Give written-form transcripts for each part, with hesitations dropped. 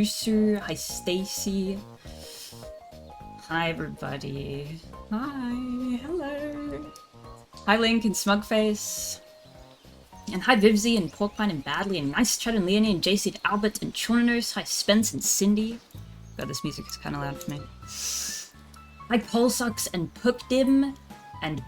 Yusu. Hi, Stacy. Hi, everybody. Hi. Hello. Hi, Link and Smugface. And hi, Vivzy and Porkpine and Badly and Nice Chat and Leonie and JC and Albert and Chornos. Hi, Spence and Cindy. God, this music is kind of loud for me. Hi, Polsucks and Pookdim and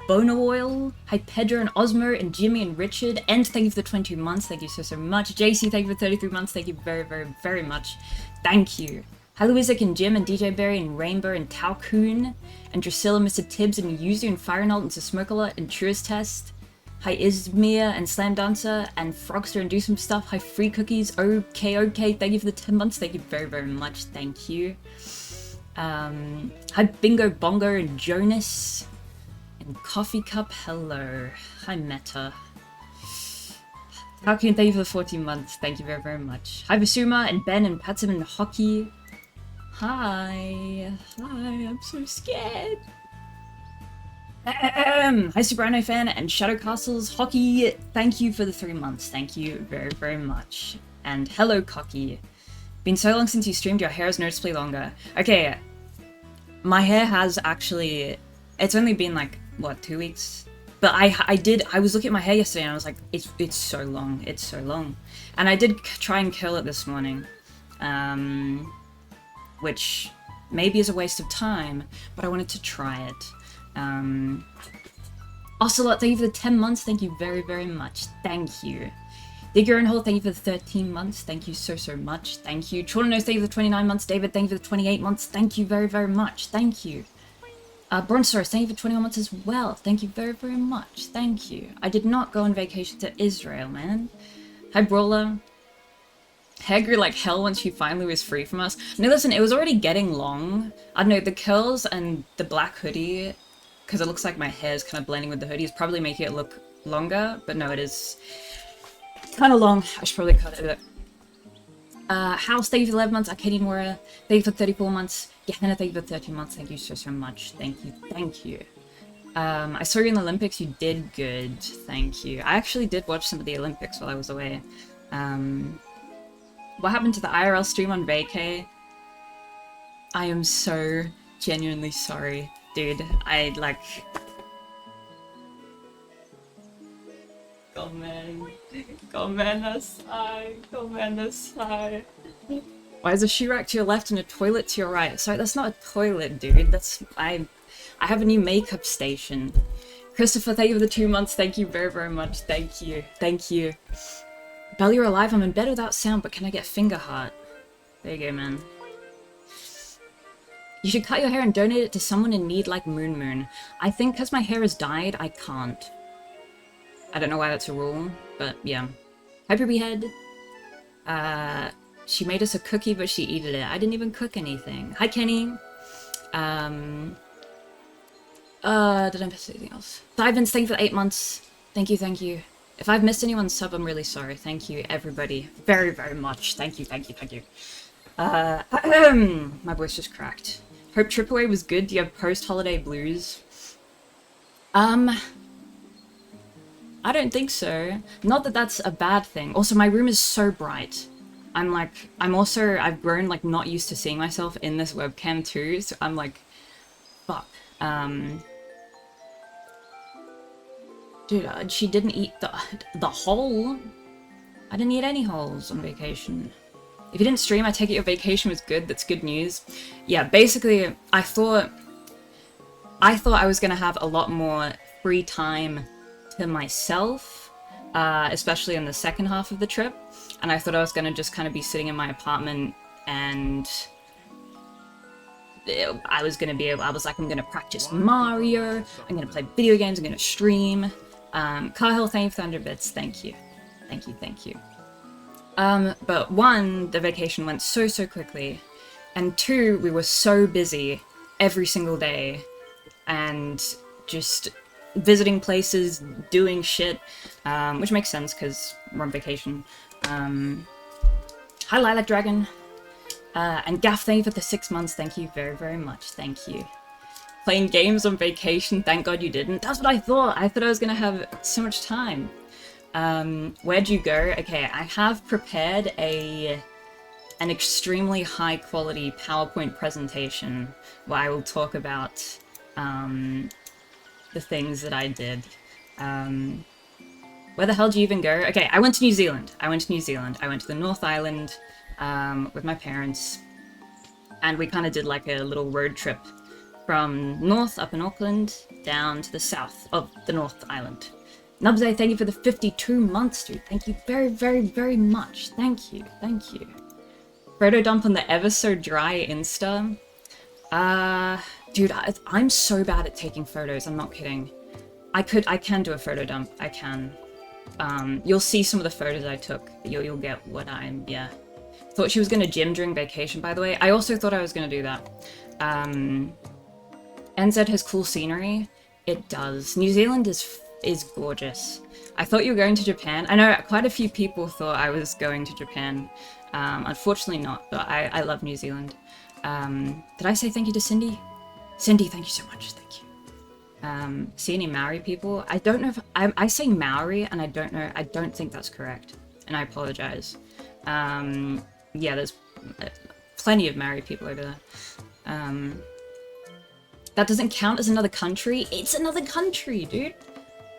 Bono Oil. Hi, Pedro and Osmo and Jimmy and Richard. And thank you for the 22 months. Thank you so much. JC, thank you for 33 months. Thank you very much. Thank you. Hi, Louisic and Jim and DJ Berry and Rainbow and Talcoon and Drusilla, Mr. Tibbs and Yuzu and Firenolt and Smokealot and Truest Test. Hi, Izmir and Slam Dancer and Frogster and Do Some Stuff. Hi, Free Cookies. Okay. Thank you for the 10 months. Thank you very much. Thank you. Hi, Bingo Bongo and Jonas. And Coffee Cup, hello. Hi, Meta. Talcoon, thank you for the 14 months. Thank you very much. Hi, Basuma and Ben and Patsum and Hockey. Hi, I'm so scared. Hi, Super Rhino Fan and Shadow Castles. Hockey, thank you for the 3 months. Thank you very much. And hello, Cocky. Been so long since you streamed, your hair is noticeably longer. Okay, my hair has actually... It's only been like, what, 2 weeks? But I was looking at my hair yesterday and I was like, it's so long, it's so long. And I did try and curl it this morning. Which maybe is a waste of time, but I wanted to try it. Ocelot, thank you for the 10 months. Thank you very much. Thank you. Digger and Hole, thank you for the 13 months. Thank you so much. Thank you. Chornos, thank you for the 29 months. David, thank you for the 28 months. Thank you very much. Thank you. Bronzor, thank you for 21 months as well. Thank you very much. Thank you. I did not go on vacation to Israel, man. Hi, Brawler. Hair grew like hell once she finally was free from us. No, listen, it was already getting long. I don't know, the curls and the black hoodie, because it looks like my hair is kind of blending with the hoodie, is probably making it look longer, but no, it is kind of long. I should probably cut it a bit. House, thank you for 11 months. Arcadian Warrior, thank you for 34 months. Gehenna, thank you for 13 months. Thank you so much. Thank you. I saw you in the Olympics. You did good. Thank you. I actually did watch some of the Olympics while I was away. What happened to the IRL stream on vacay? I am so genuinely sorry, dude. I like... Gomenasai. Why is a shoe rack to your left and a toilet to your right? Sorry, that's not a toilet, dude. That's... I have a new makeup station. Christopher, thank you for the 2 months. Thank you very much. Thank you. Bell, you're alive. I'm in bed without sound, but can I get finger heart? There you go, man. You should cut your hair and donate it to someone in need like Moon. I think because my hair is dyed, I can't. I don't know why that's a rule, but yeah. Hyper Behead. She made us a cookie, but she ate it. I didn't even cook anything. Hi, Kenny. Did I miss anything else? Divins, thank you for the 8 months. Thank you. If I've missed anyone's sub, I'm really sorry. Thank you, everybody. Very much. Thank you. My voice just cracked. Hope Trip Away was good. Do you have post-holiday blues? I don't think so. Not that that's a bad thing. Also, my room is so bright. I've grown, like, not used to seeing myself in this webcam too, so I'm like, fuck. Dude, she didn't eat the hole. I didn't eat any holes on vacation. If you didn't stream, I take it your vacation was good. That's good news. Yeah, basically, I thought I was gonna have a lot more free time to myself, especially in the second half of the trip. And I thought I was gonna just kind of be sitting in my apartment and I was like, I'm gonna practice Mario, I'm gonna play video games, I'm gonna stream. Cahill, thank you for 100 bits. Thank you. But one, the vacation went so quickly, and two, we were so busy every single day, and just visiting places, doing shit, which makes sense because we're on vacation. Hi, Lilac Dragon. And Gaff, thank you for the 6 months. Thank you very much. Thank you. Playing games on vacation, thank God you didn't. That's what I thought. I thought I was gonna have so much time. Where'd you go? Okay, I have prepared a an extremely high quality PowerPoint presentation where I will talk about the things that I did. Where the hell do you even go? Okay, I went to New Zealand. I went to the North Island with my parents, and we kind of did like a little road trip from north up in Auckland down to the south of the North Island. Nubze, thank you for the 52 months, dude. Thank you very, very, very much. Thank you. Thank you. Photo dump on the ever so dry Insta. Dude, I'm so bad at taking photos. I'm not kidding. I can do a photo dump. I can. You'll see some of the photos I took. You'll get what I'm, yeah. Thought she was gonna gym during vacation, by the way. I also thought I was gonna do that. NZ has cool scenery. It does. New Zealand is gorgeous. I thought you were going to Japan. I know quite a few people thought I was going to Japan. Unfortunately not, but I love New Zealand. Did I say thank you to Cindy? Cindy, thank you so much. Thank you. See any Maori people? I don't know if I say Maori, and I don't think that's correct, and I apologize. Yeah, there's plenty of Maori people over there. That doesn't count as another country. It's another country, dude.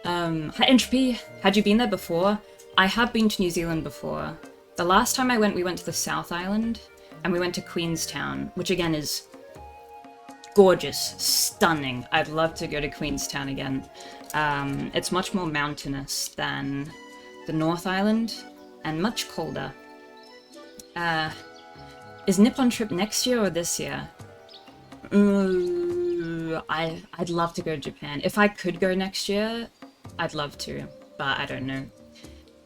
Hi Entropy, had you been there before? I have been to New Zealand before. The last time I went, we went to the South Island, and we went to Queenstown, which again is gorgeous, stunning. I'd love to go to Queenstown again. It's much more mountainous than the North Island, and much colder. Is Nippon trip next year or this year? I'd love to go to Japan. If I could go next year, I'd love to, but I don't know.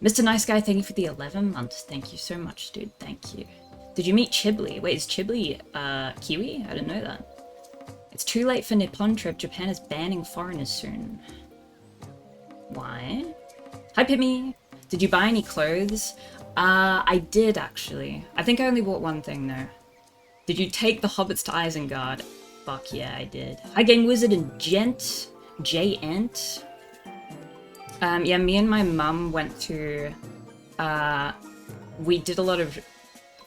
Mr. Nice Guy, thank you for the 11 months. Thank you so much, dude. Thank you. Did you meet Chibli? Wait, is Chibli Kiwi? I didn't know that. It's too late for Nippon trip. Japan is banning foreigners soon. Why? Hi, Pimmy. Did you buy any clothes? I did, actually. I think I only bought one thing, though. Did you take the hobbits to Isengard? Fuck yeah, I did. Hi, Game Wizard and Gent. J-Ent. Yeah, me and my mum went to... we did a lot of...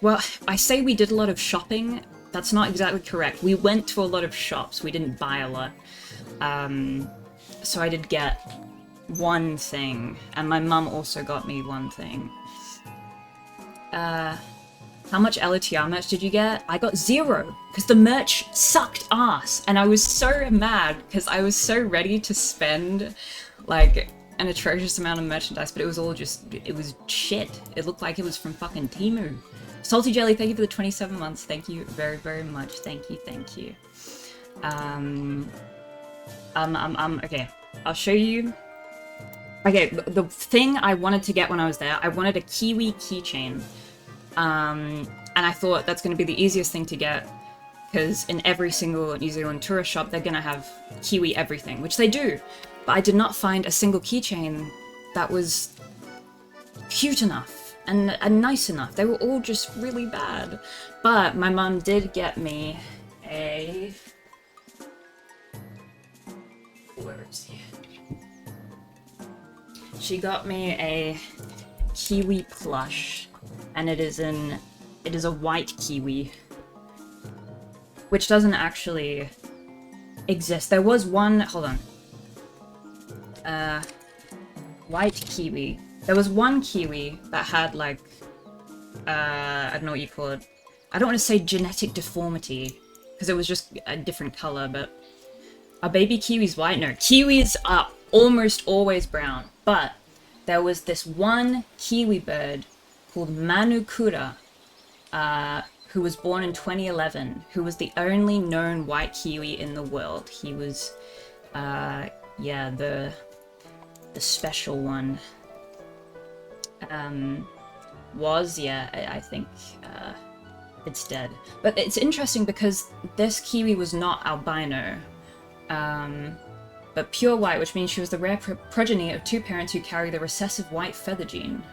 Well, I say we did a lot of shopping. That's not exactly correct. We went to a lot of shops. We didn't buy a lot. So I did get one thing. And my mum also got me one thing. How much LOTR merch did you get? I got 0, because the merch sucked ass. And I was so mad, because I was so ready to spend, like, an atrocious amount of merchandise, but it was all just, it was shit. It looked like it was from fucking Temu. Salty Jelly, thank you for the 27 months. Thank you very, very much. Thank you, thank you. Okay, I'll show you. Okay, the thing I wanted to get when I was there, I wanted a Kiwi keychain. And I thought that's going to be the easiest thing to get, because in every single New Zealand tourist shop, they're going to have Kiwi everything, which they do. But I did not find a single keychain that was cute enough and nice enough. They were all just really bad. But my mum did get me a... Where is he? She got me a Kiwi plush. And it is a white kiwi, which doesn't actually exist. There was one, hold on, white kiwi. There was one kiwi that had like, I don't know what you call it. I don't want to say genetic deformity, because it was just a different color, but are baby kiwis white? No, kiwis are almost always brown, but there was this one kiwi bird called Manukura, who was born in 2011, who was the only known white kiwi in the world. He was, yeah, the special one. I think, it's dead. But it's interesting because this kiwi was not albino, but pure white, which means she was the rare progeny of 2 parents who carry the recessive white feather gene.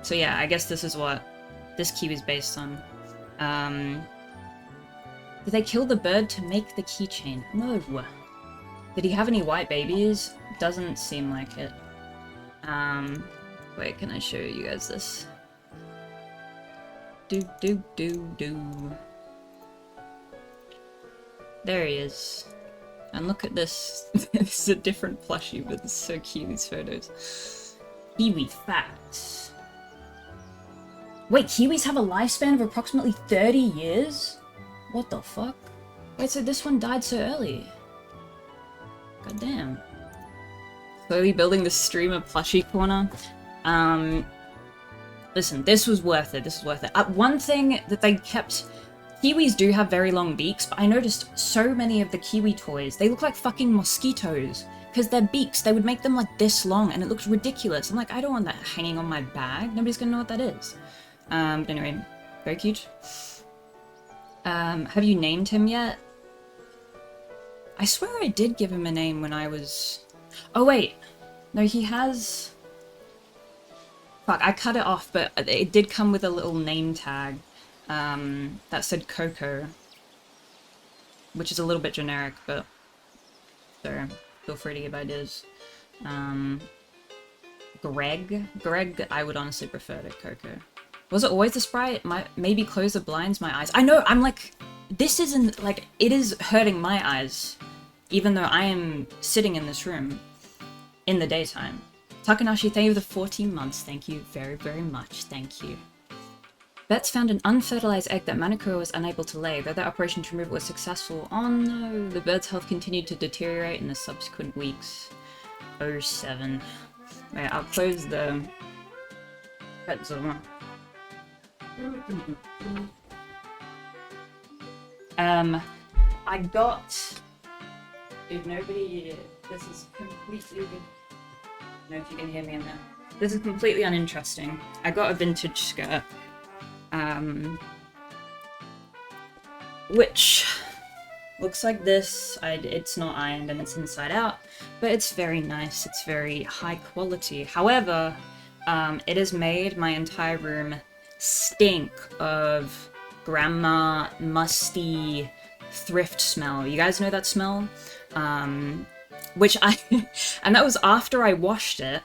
So yeah, I guess this is what this kiwi is based on. Did they kill the bird to make the keychain? No. Did he have any white babies? Doesn't seem like it. Wait, can I show you guys this? Do. There he is. And look at this. This is a different plushie, but it's so cute, these photos. Kiwi facts. Wait, kiwis have a lifespan of approximately 30 years? What the fuck? Wait, so this one died so early? God damn. Slowly building the streamer plushie corner. Listen, this was worth it. This was worth it. One thing that they kept... Kiwis do have very long beaks, but I noticed so many of the kiwi toys, they look like fucking mosquitoes. Because their beaks, they would make them like this long, and it looks ridiculous. I'm like, I don't want that hanging on my bag. Nobody's gonna know what that is. But anyway, very cute. Have you named him yet? I swear I did give him a name when I was... Oh wait, no, he has... Fuck, I cut it off, but it did come with a little name tag. That said Coco, which is a little bit generic, but so feel free to give ideas. Greg, I would honestly prefer to Coco. Was it always the sprite? Maybe close the blinds, my eyes. I know, I'm like, this isn't, like, it is hurting my eyes, even though I am sitting in this room in the daytime. Takanashi, thank you for the 14 months. Thank you very, very much. Thank you. Vets found an unfertilized egg that Manako was unable to lay, though their operation to remove it was successful. Oh no, the bird's health continued to deteriorate in the subsequent weeks. 07. Right, I'll close the pretzel. I got... Dude, nobody... This is completely... I don't know if you can hear me in there. This is completely uninteresting. I got a vintage skirt. Which looks like this. It's not ironed and it's inside out, but it's very nice. It's very high quality. However, it has made my entire room stink of grandma musty thrift smell. You guys know that smell? Which and that was after I washed it,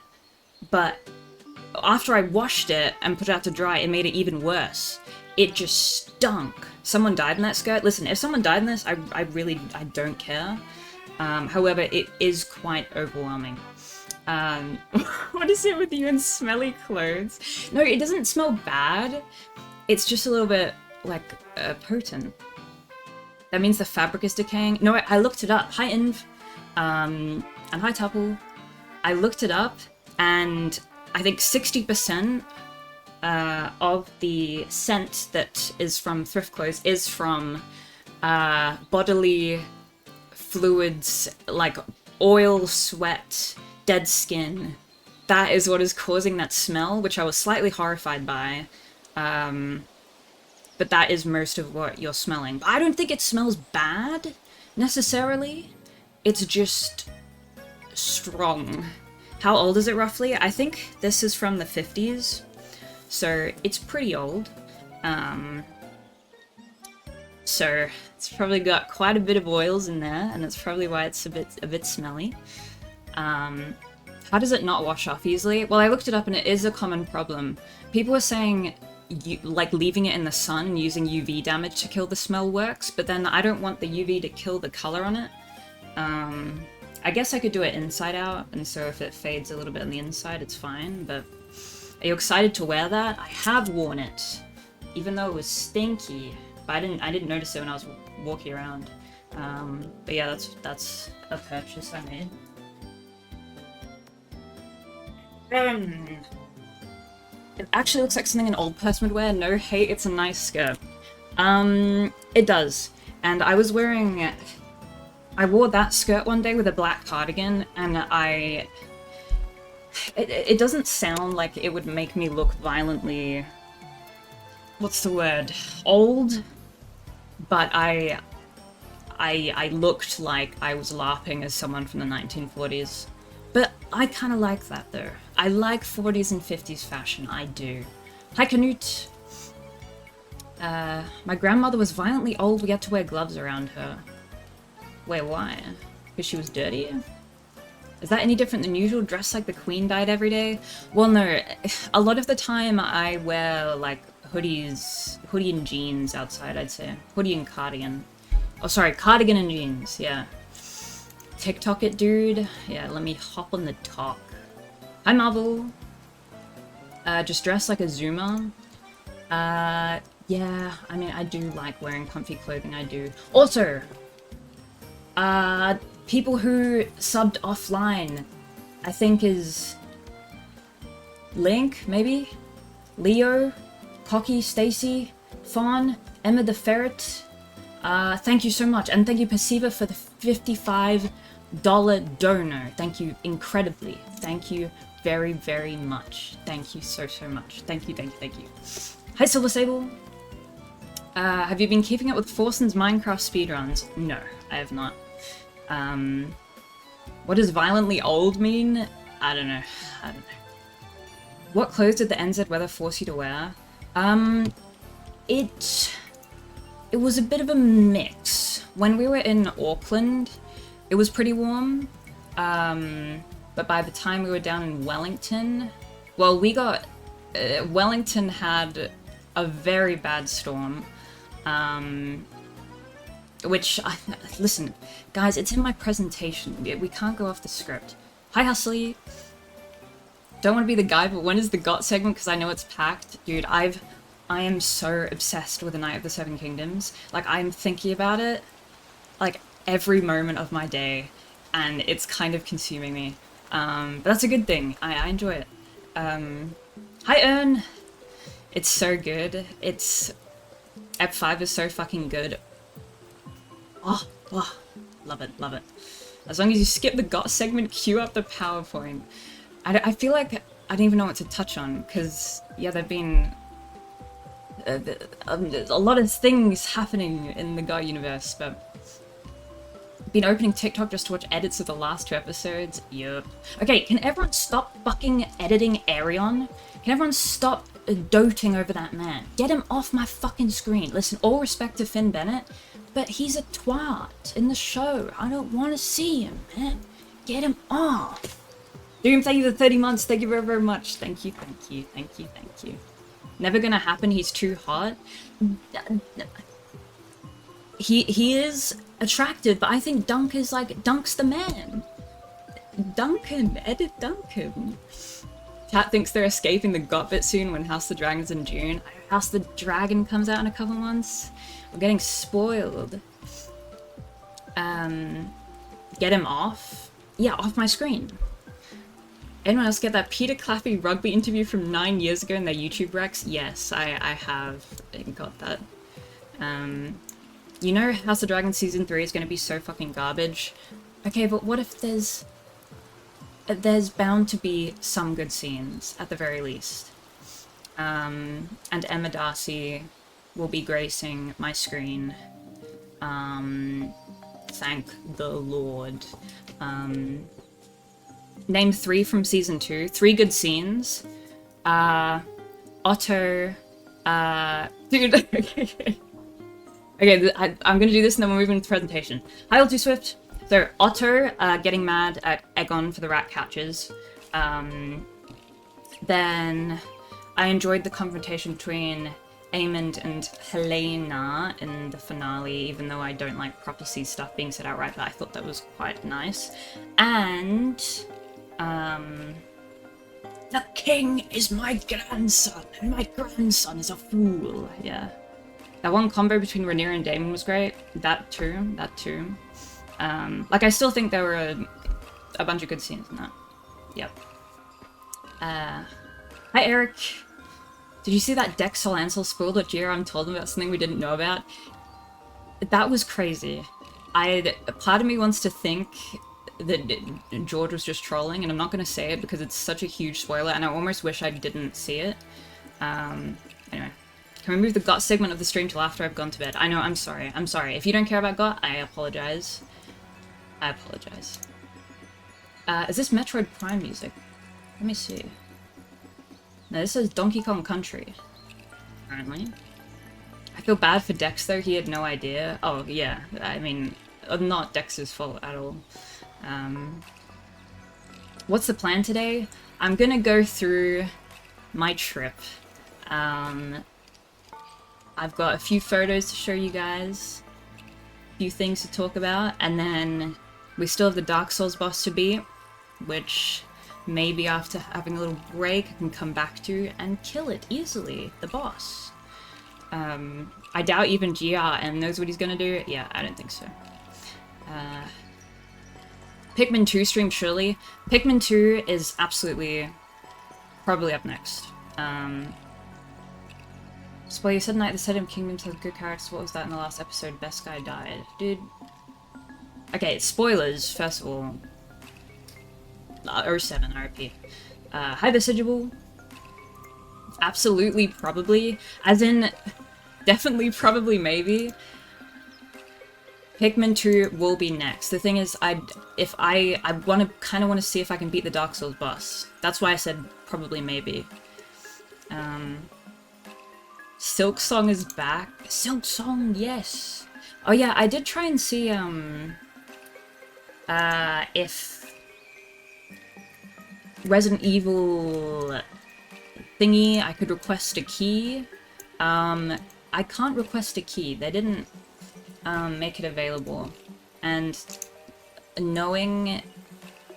but after I washed it and put it out to dry, it made it even worse. It just stunk. Someone died in that skirt. Listen, if someone died in this, I don't care. However, it is quite overwhelming. What is it with you and smelly clothes? No, it doesn't smell bad. It's just a little bit, like, potent. That means the fabric is decaying. No, I looked it up. Hi, Inv. And hi, Tuple. I looked it up, and I think 60% of the scent that is from thrift clothes is from bodily fluids, like oil, sweat, dead skin. That is what is causing that smell, which I was slightly horrified by. But that is most of what you're smelling. I don't think it smells bad, necessarily. It's just strong. How old is it roughly? I think this is from the 50s, so it's pretty old. So it's probably got quite a bit of oils in there, and that's probably why it's a bit smelly. How does it not wash off easily? Well, I looked it up and it is a common problem. People are saying like leaving it in the sun and using UV damage to kill the smell works, but then I don't want the UV to kill the color on it. I guess I could do it inside out, and so if it fades a little bit on the inside, it's fine, but are you excited to wear that? I have worn it, even though it was stinky, but I didn't notice it when I was walking around. But yeah, that's a purchase I made. It actually looks like something an old person would wear. No hate, it's a nice skirt. It does. And I was wearing... I wore that skirt one day with a black cardigan, and it doesn't sound like it would make me look violently... What's the word? Old? But I looked like I was LARPing as someone from the 1940s. But I kind of like that, though. I like 40s and 50s fashion, I do. Hi, Canute! My grandmother was violently old, we had to wear gloves around her. Wait, why? Because she was dirty? Is that any different than usual? Dress like the queen died every day? Well, no. A lot of the time I wear, like, hoodies, hoodie and jeans outside, I'd say. Hoodie and cardigan. Oh, sorry, cardigan and jeans, yeah. TikTok it, dude. Yeah, let me hop on the talk. Hi, Marvel. Just dress like a Zoomer. Yeah, I mean, I do like wearing comfy clothing, I do. Also, people who subbed offline, I think is Link, maybe? Leo, Cocky, Stacy, Fawn, Emma the Ferret. Thank you so much, and thank you Perceiver for the $55 donor. Thank you incredibly. Thank you very, very much. Thank you so, so much. Thank you, thank you, thank you. Hi, Silver Sable. Have you been keeping up with Forson's Minecraft speedruns? No, I have not. What does violently old mean? I don't know. I don't know. What clothes did the NZ weather force you to wear? It was a bit of a mix. When we were in Auckland, it was pretty warm. But by the time we were down in Wellington, well, we got... Wellington had a very bad storm. Listen, guys, it's in my presentation. We can't go off the script. Hi, Hustly. Don't want to be the guy, but when is the GOT segment? Because I know it's packed. Dude, I am so obsessed with the Night of the Seven Kingdoms. Like, I'm thinking about it, like, every moment of my day, and it's kind of consuming me. But that's a good thing. I enjoy it. Hi, Ern! It's so good. Ep 5 is so fucking good. Oh, love it, love it. As long as you skip the GOT segment, queue up the PowerPoint. I feel like I don't even know what to touch on, because, yeah, there've been a lot of things happening in the GOT universe, but been opening TikTok just to watch edits of the last 2 episodes. Yup. Okay, can everyone stop fucking editing Arion? Can everyone stop doting over that man? Get him off my fucking screen. Listen, all respect to Finn Bennett, but he's a twat in the show. I don't want to see him, man. Get him off. Doom, thank you for 30 months. Thank you very, very much. Thank you, thank you, thank you, thank you. Never gonna happen. He's too hot. He is attractive, but I think Dunk is like, Dunk's the man. Duncan, edit Duncan. Chat thinks they're escaping the GOT bit soon when House of the Dragon's in June. House of the Dragon comes out in a couple months. We're getting spoiled. Get him off? Yeah, off my screen. Anyone else get that Peter Claffey rugby interview from 9 years ago in their YouTube Recs? Yes, I have got that. You know House of Dragon Season 3 is going to be so fucking garbage. Okay, but what if there's bound to be some good scenes, at the very least. And Emma Darcy will be gracing my screen. Thank the Lord. Name 3 from Season 2. 3 good scenes. Otto... Dude, okay. Okay, I'm gonna do this and then we'll move into the presentation. Hi, all too swift. So, Otto getting mad at Egon for the rat catches. Then I enjoyed the confrontation between Aemond and Helena in the finale, even though I don't like prophecy stuff being said outright, but I thought that was quite nice. And the king is my grandson, and my grandson is a fool. Yeah. That one combo between Rhaenyra and Daemon was great. That too. Like, I still think there were a bunch of good scenes in that. Yep. Hi, Eric. Did you see that Dex Solancel spoiled what Jiram told him about something we didn't know about? That was crazy. Part of me wants to think that George was just trolling, and I'm not going to say it because it's such a huge spoiler, and I almost wish I didn't see it. Anyway. Can we move the GOT segment of the stream till after I've gone to bed? I know, I'm sorry. I'm sorry. If you don't care about GOT, I apologize. I apologize. Is this Metroid Prime music? Let me see. No, this says Donkey Kong Country. Apparently. I feel bad for Dex though, he had no idea. Oh, yeah. I mean, not Dex's fault at all. What's the plan today? I'm gonna go through my trip. I've got a few photos to show you guys, a few things to talk about, and then we still have the Dark Souls boss to beat, which maybe after having a little break I can come back to and kill it easily, the boss. I doubt even GRM knows what he's gonna do. Yeah, I don't think so. Pikmin 2 stream, surely. Pikmin 2 is absolutely probably up next. Spoil, you said Night of the Seven Kingdoms has good characters. What was that in the last episode? Best guy died. Dude. Okay, spoilers, first of all. 07, RP. Hi, Vestigible. Absolutely, probably. As in, definitely, probably, maybe. Pikmin 2 will be next. The thing is, I kind of want to see if I can beat the Dark Souls boss. That's why I said probably, maybe. Silk Song is back. Silk Song, yes. Oh yeah, I did try and see, if Resident Evil thingy, I could request a key. I can't request a key. They didn't make it available. And knowing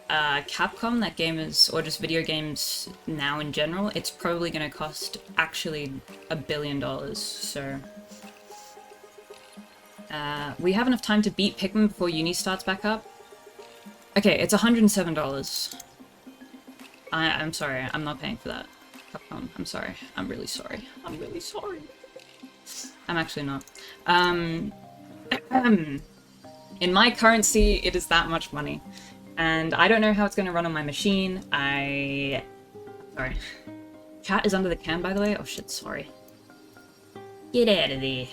Capcom, that game is, or just video games now in general, it's probably going to cost actually $1 billion, so... we have enough time to beat Pikmin before uni starts back up. Okay, it's $107. I'm sorry, I'm not paying for that. Capcom, I'm sorry. I'm really sorry. I'm really sorry. I'm actually not. In my currency, it is that much money. And I don't know how it's going to run on my machine. Sorry. Chat is under the cam, by the way. Oh shit, sorry. Get out of there.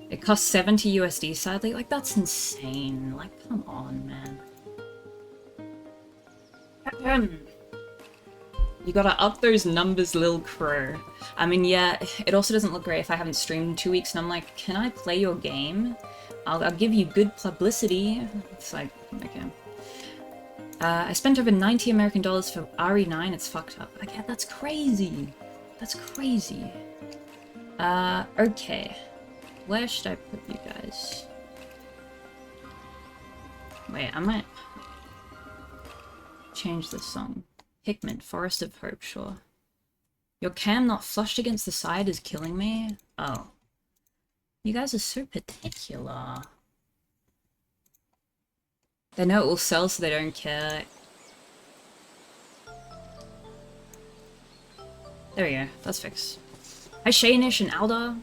It costs 70 USD, sadly. Like, that's insane. Like, come on, man. You gotta up those numbers, Lil Crow. I mean, yeah, it also doesn't look great if I haven't streamed in 2 weeks and I'm like, can I play your game? I'll give you good publicity. It's like, okay. I spent over 90 American dollars for RE9, it's fucked up. Okay, that's crazy. That's crazy. Okay. Where should I put you guys? Wait, I might change this song. Pikmin, Forest of Hope, sure. Your cam not flushed against the side is killing me? Oh. You guys are so particular. They know it will sell, so they don't care. There we go. That's fixed. Hi, Shanish and Aldar.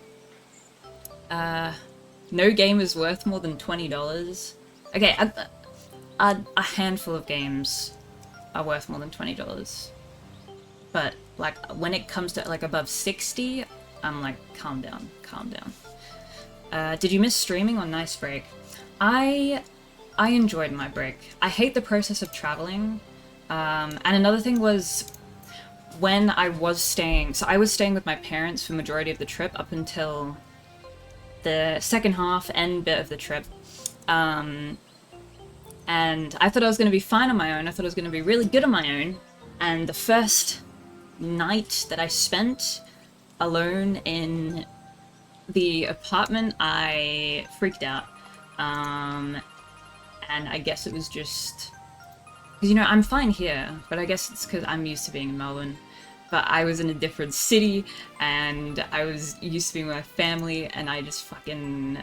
No game is worth more than $20. Okay, a handful of games are worth more than $20. But, like, when it comes to, like, above 60, I'm like, calm down, calm down. Did you miss streaming or nice break? I enjoyed my break. I hate the process of traveling. And another thing was when I was staying... So I was staying with my parents for the majority of the trip up until the second half and bit of the trip. And I thought I was going to be fine on my own. I thought I was going to be really good on my own. And the first night that I spent alone in the apartment, I freaked out. And I guess it was just... Because, you know, I'm fine here, but I guess it's because I'm used to being in Melbourne. But I was in a different city, and I was used to being with my family, and I just fucking...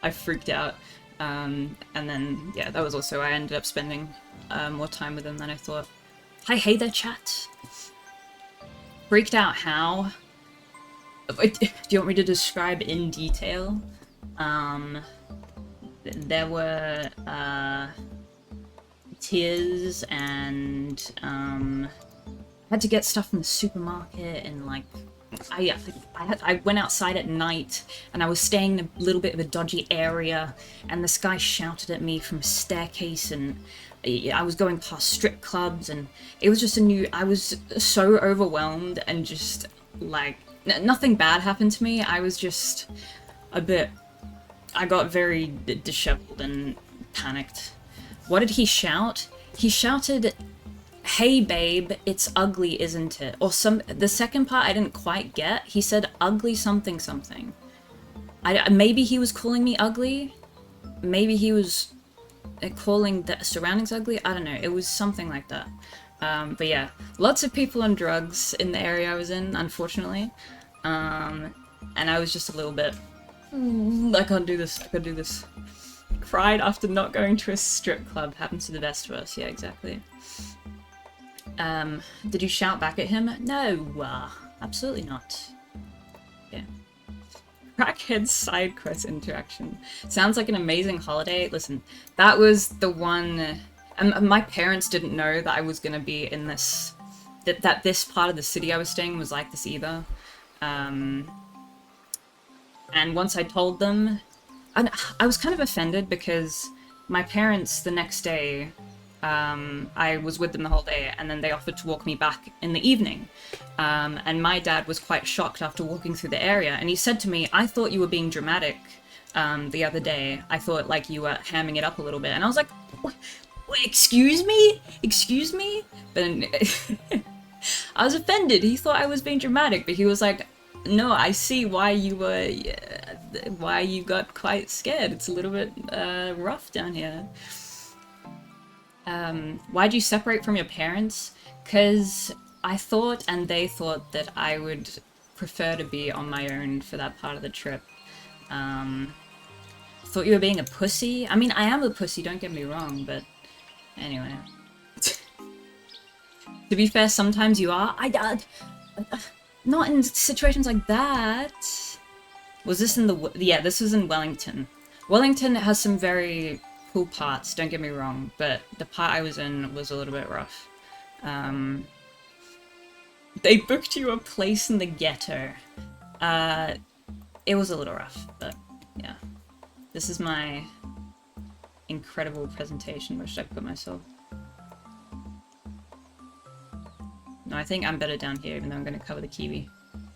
I freaked out. And then, yeah, that was also... I ended up spending more time with them than I thought. Hi, hey there, chat. Freaked out how? Do you want me to describe in detail? There were tears and I had to get stuff from the supermarket, and like I went outside at night and I was staying in a little bit of a dodgy area, and this guy shouted at me from a staircase, and I was going past strip clubs, and it was just I was so overwhelmed, and just like nothing bad happened to me. I was just a bit... I got very disheveled and panicked. What did he shout? He shouted, "Hey babe, it's ugly, isn't it?" Or the second part I didn't quite get. He said ugly something something. Maybe he was calling me ugly. Maybe he was calling the surroundings ugly. I don't know. It was something like that. But yeah, lots of people on drugs in the area I was in, unfortunately. And I was just a little bit, I can't do this, I can't do this. Cried after not going to a strip club. Happens to the best of us. Yeah, exactly. Did you shout back at him? No, absolutely not. Yeah. Crackhead side quest interaction. Sounds like an amazing holiday. Listen, that was the one... my parents didn't know that I was gonna be in this... That this part of the city I was staying was like this either. And once I told them... And I was kind of offended because my parents, the next day, I was with them the whole day, and then they offered to walk me back in the evening. And my dad was quite shocked after walking through the area, and he said to me, I thought you were being dramatic the other day. I thought, like, you were hamming it up a little bit. And I was like, wait, excuse me? Excuse me? But I was offended. He thought I was being dramatic, but he was like, no, I see why you were... why you got quite scared. It's a little bit rough down here. Why'd you separate from your parents? Because I thought and they thought that I would prefer to be on my own for that part of the trip. Thought you were being a pussy? I mean, I am a pussy, don't get me wrong, but anyway. To be fair, sometimes you are. Not in situations like that. Was this in the... Yeah, this was in Wellington. Wellington has some very cool parts, don't get me wrong, but the part I was in was a little bit rough. They booked you a place in the ghetto. It was a little rough, but yeah. This is my incredible presentation. Where should I put myself? No, I think I'm better down here, even though I'm going to cover the kiwi.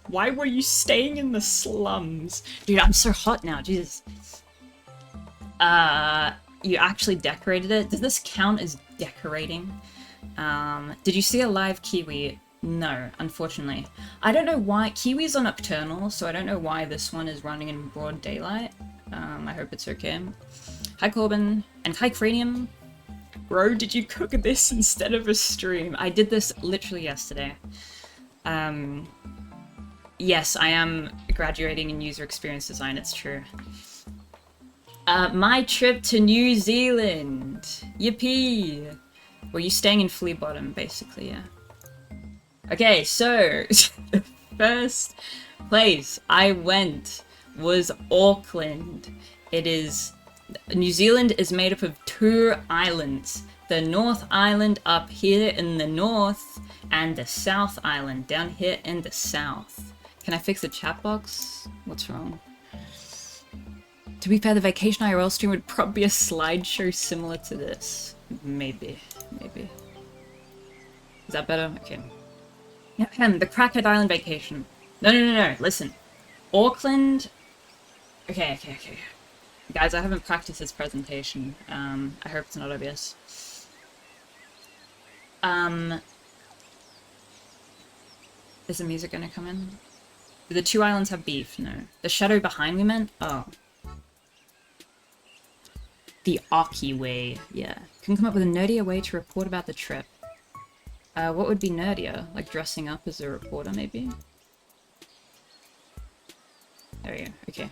Why were you staying in the slums? Dude, I'm so hot now, Jesus. You actually decorated it? Does this count as decorating? Did you see a live kiwi? No, unfortunately. I don't know why. Kiwis are nocturnal, so I don't know why this one is running in broad daylight. I hope it's okay. Hi, Corbin. And hi, Cranium. Bro, did you cook this instead of a stream? I did this literally yesterday. Yes, I am graduating in user experience design, it's true. My trip to New Zealand! Yippee! Were you staying in Flea Bottom, basically, yeah. Okay, so, the first place I went was Auckland. New Zealand is made up of 2 islands. The North Island up here in the north, and the South Island down here in the south. Can I fix the chat box? What's wrong? To be fair, the Vacation IRL stream would probably be a slideshow similar to this. Maybe. Is that better? Okay. Yeah, the Crackhead Island Vacation. No, listen. Auckland... Okay. Guys, I haven't practiced this presentation. I hope it's not obvious. Is the music gonna come in? Do the 2 islands have beef? No. The shadow behind me meant? Oh. The Aki way, yeah. Can come up with a nerdier way to report about the trip. What would be nerdier? Like dressing up as a reporter, maybe? There we go, okay.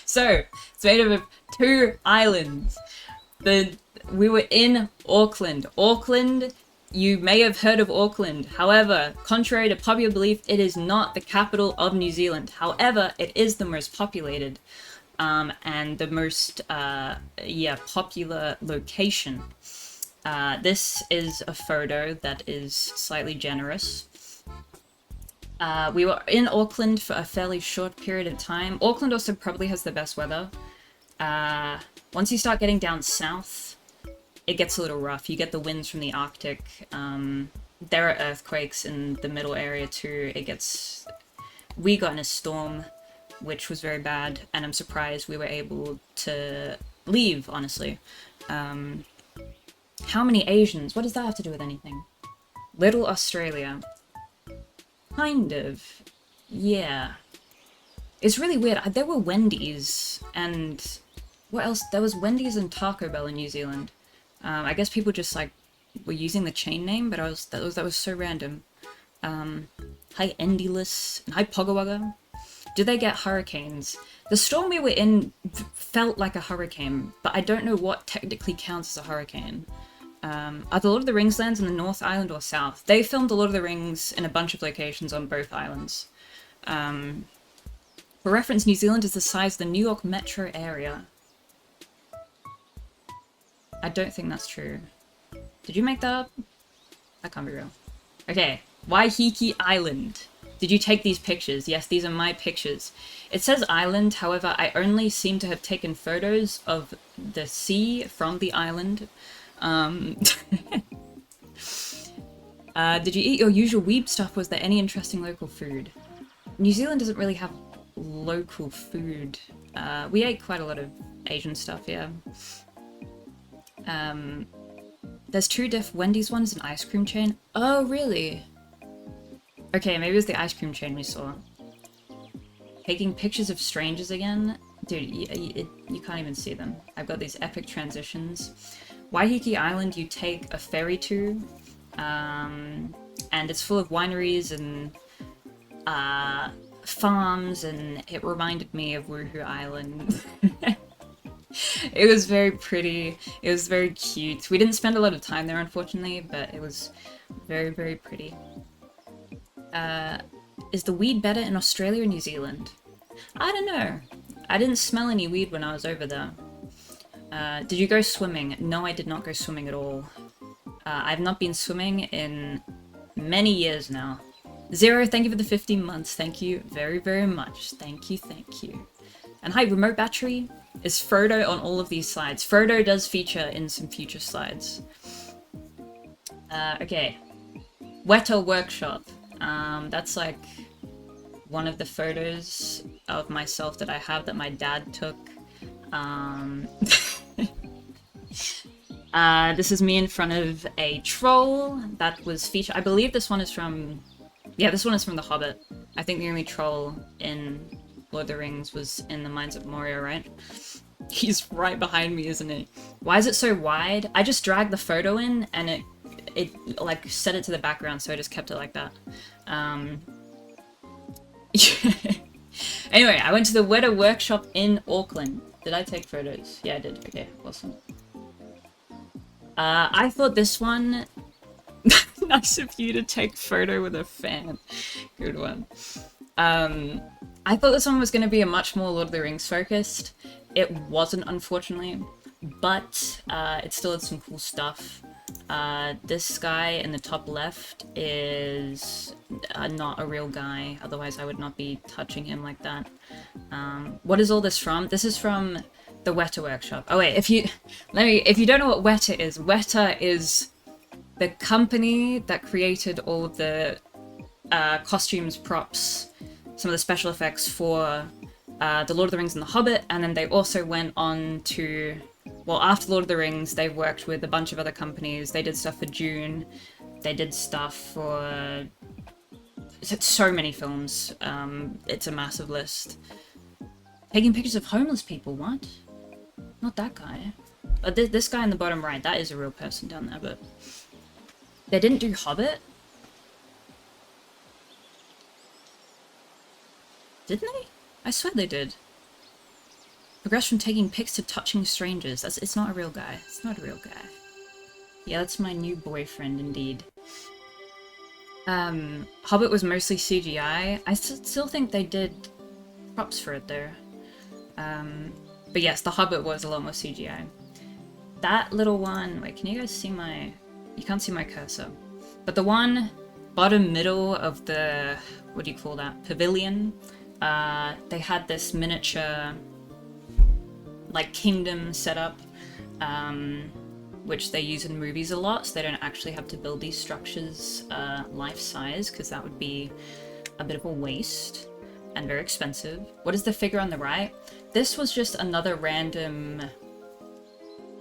So, it's made up of 2 islands. We were in Auckland. Auckland, you may have heard of Auckland. However, contrary to popular belief, it is not the capital of New Zealand. However, it is the most populated and the most, popular location. This is a photo that is slightly generous. We were in Auckland for a fairly short period of time. Auckland also probably has the best weather. Once you start getting down south, it gets a little rough. You get the winds from the Arctic. There are earthquakes in the middle area too. We got in a storm, which was very bad, and I'm surprised we were able to leave, honestly. How many Asians? What does that have to do with anything? Little Australia. Kind of. Yeah. It's really weird. There were Wendy's and what else? There was Wendy's and Taco Bell in New Zealand. I guess people just like were using the chain name, but that was so random. Hi Endyless and hi Pogawagga. Do they get hurricanes? The storm we were in felt like a hurricane, but I don't know what technically counts as a hurricane. Are the Lord of the Rings lands in the North Island or South? They filmed the Lord of the Rings in a bunch of locations on both islands. For reference, New Zealand is the size of the New York metro area. I don't think that's true. Did you make that up? That can't be real. Okay, Waiheke Island. Did you take these pictures? Yes, these are my pictures. It says island, however, I only seem to have taken photos of the sea from the island. Did you eat your usual weeb stuff? Was there any interesting local food? New Zealand doesn't really have local food. We ate quite a lot of Asian stuff, yeah. There's two Wendy's one's an ice cream chain. Oh, really? Okay, maybe it was the ice cream chain we saw. Taking pictures of strangers again? Dude, you can't even see them. I've got these epic transitions. Waiheke Island you take a ferry to, and it's full of wineries and farms, and it reminded me of Woohoo Island. It was very pretty. It was very cute. We didn't spend a lot of time there, unfortunately, but it was very, very pretty. Is the weed better in Australia or New Zealand? I don't know. I didn't smell any weed when I was over there. Did you go swimming? No, I did not go swimming at all. I've not been swimming in many years now. Zero, thank you for the 15 months. Thank you very, very much. Thank you, thank you. And hi, remote battery. Is Frodo on all of these slides? Frodo does feature in some future slides. Okay. Weta Workshop. That's like one of the photos of myself that I have that my dad took. This is me in front of a troll that was featured. I believe this one is from... Yeah, this one is from The Hobbit. I think the only troll in Lord of the Rings was in the Mines of Moria, right? He's right behind me, isn't he? Why is it so wide? I just dragged the photo in and it like set it to the background, so I just kept it like that. Anyway, I went to the Weta Workshop in Auckland. Did I take photos? Yeah, I did. Okay, awesome. I thought this one... Nice of you to take photo with a fan. Good one. I thought this one was going to be a much more Lord of the Rings focused. It wasn't, unfortunately, but it still had some cool stuff. This guy in the top left is not a real guy, otherwise I would not be touching him like that. What is all this from? This is from the Weta Workshop. Oh wait, if you don't know what Weta is the company that created all of the costumes, props, some of the special effects for The Lord of the Rings and The Hobbit, and then they also went on to, well, after Lord of the Rings, they worked with a bunch of other companies. They did stuff for Dune, they did stuff for so many films. It's a massive list. Taking pictures of homeless people, what? Not that guy. This guy in the bottom right, that is a real person down there, but... They didn't do Hobbit? Didn't they? I swear they did. Progress from taking pics to touching strangers. It's not a real guy. It's not a real guy. Yeah, that's my new boyfriend, indeed. Hobbit was mostly CGI. I still think they did props for it, though. But yes, The Hobbit was a lot more CGI. That little one... Wait, can you guys see my... You can't see my cursor. But the one bottom middle of the... What do you call that? Pavilion. They had this miniature... like, kingdom set up. Which they use in movies a lot, so they don't actually have to build these structures life-size, because that would be a bit of a waste. And very expensive. What is the figure on the right? This was just another random...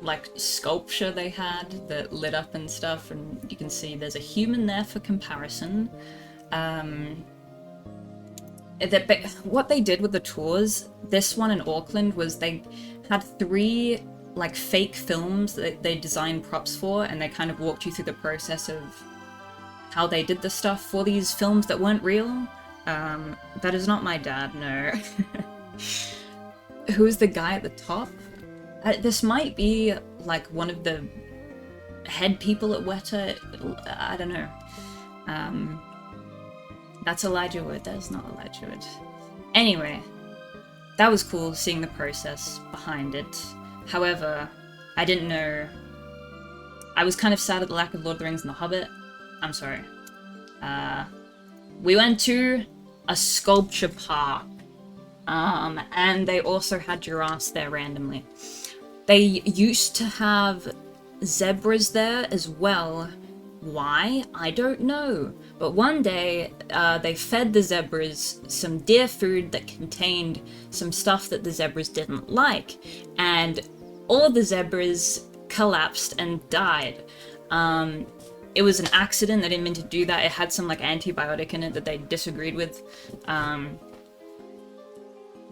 like sculpture they had that lit up and stuff, and you can see there's a human there for comparison. what they did with the tours, this one in Auckland, was they had 3 like fake films that they designed props for, and they kind of walked you through the process of how they did the stuff for these films that weren't real. That is not my dad, no. Who's the guy at the top? This might be like one of the head people at Weta. I don't know. That's Elijah Wood. That is not Elijah Wood. Anyway, that was cool seeing the process behind it. However, I didn't know. I was kind of sad at the lack of Lord of the Rings and The Hobbit. I'm sorry. We went to a sculpture park. And they also had giraffes there randomly. They used to have zebras there as well. Why? I don't know. But one day, they fed the zebras some deer food that contained some stuff that the zebras didn't like. And all of the zebras collapsed and died. It was an accident. They didn't mean to do that. It had some like antibiotic in it that they disagreed with.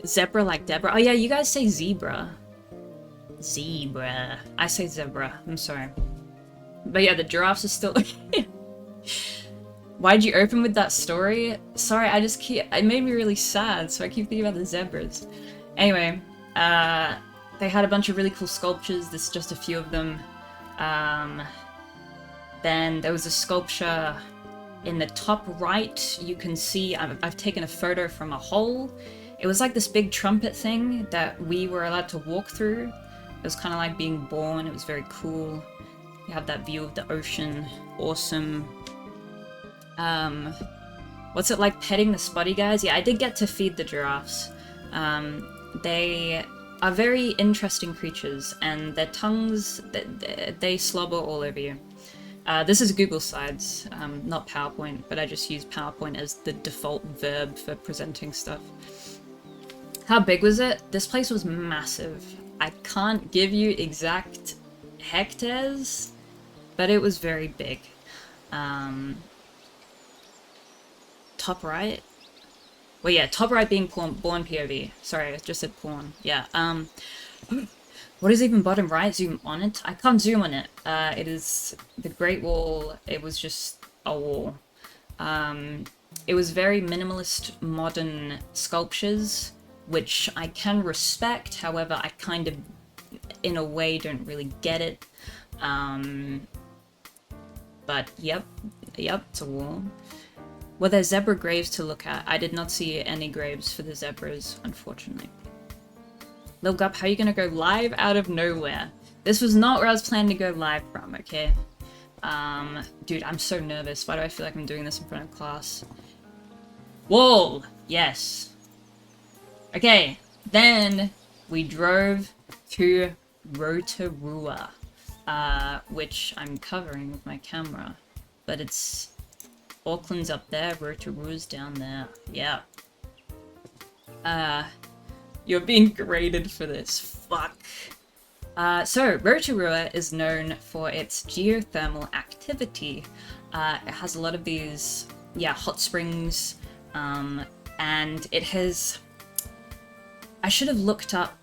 Zebra like Deborah. Oh yeah, you guys say zebra. Zebra. I say zebra. I'm sorry. But yeah, the giraffes are still... Why'd you open with that story? Sorry, I just keep... It made me really sad, so I keep thinking about the zebras. Anyway, they had a bunch of really cool sculptures. This is just a few of them. Then there was a sculpture in the top right. You can see... I've taken a photo from a hole. It was like this big trumpet thing that we were allowed to walk through. It was kind of like being born. It was very cool. You have that view of the ocean. Awesome. What's it like petting the spotty guys? Yeah, I did get to feed the giraffes. They are very interesting creatures, and their tongues, they slobber all over you. This is Google Slides, not PowerPoint, but I just use PowerPoint as the default verb for presenting stuff. How big was it? This place was massive. I can't give you exact hectares, but it was very big. Top right? Well, yeah, top right being born POV. Sorry, I just said porn. Yeah, what is even bottom right? Zoom on it? I can't zoom on it. It is the Great Wall. It was just a wall. It was very minimalist, modern sculptures, which I can respect. However, I kind of, in a way, don't really get it. But yep, it's a wall. Were there zebra graves to look at? I did not see any graves for the zebras, unfortunately. Lil Gup, how are you gonna go live out of nowhere? This was not where I was planning to go live from, okay? Dude, I'm so nervous. Why do I feel like I'm doing this in front of class? Whoa! Yes. Okay, then we drove to Rotorua, which I'm covering with my camera, but it's... Auckland's up there, Rotorua's down there. Yeah. You're being graded for this. Fuck. So, Rotorua is known for its geothermal activity. It has a lot of these, hot springs, and it has... I should have looked up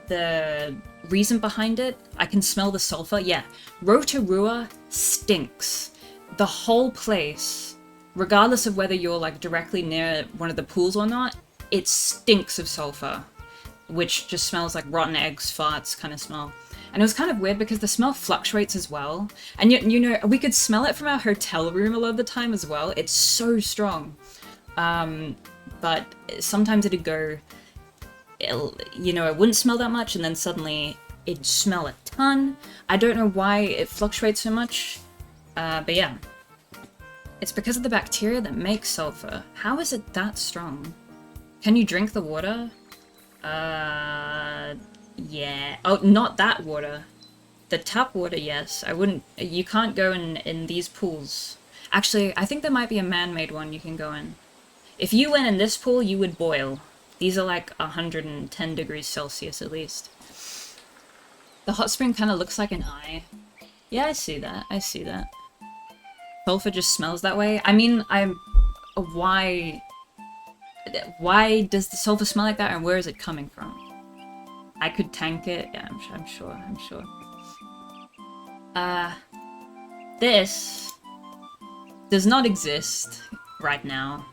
the reason behind it. I can smell the sulfur. Yeah, Rotorua stinks. The whole place, regardless of whether you're like directly near one of the pools or not, it stinks of sulfur, which just smells like rotten eggs, farts kind of smell. And it was kind of weird because the smell fluctuates as well. And you know, we could smell it from our hotel room a lot of the time as well. It's so strong. But sometimes it'd go, it wouldn't smell that much, and then suddenly it'd smell a ton. I don't know why it fluctuates so much. But yeah, it's because of the bacteria that makes sulfur. How is it that strong? Can you drink the water? Yeah. Oh, not that water. The tap water, yes. I wouldn't... You can't go in these pools. Actually, I think there might be a man-made one you can go in. If you went in this pool, you would boil. These are like 110 degrees Celsius at least. The hot spring kind of looks like an eye. Yeah, I see that. I see that. Sulfur just smells that way. I mean, why Why does the sulfur smell like that, and where is it coming from? I could tank it. Yeah, I'm sure. This does not exist right now,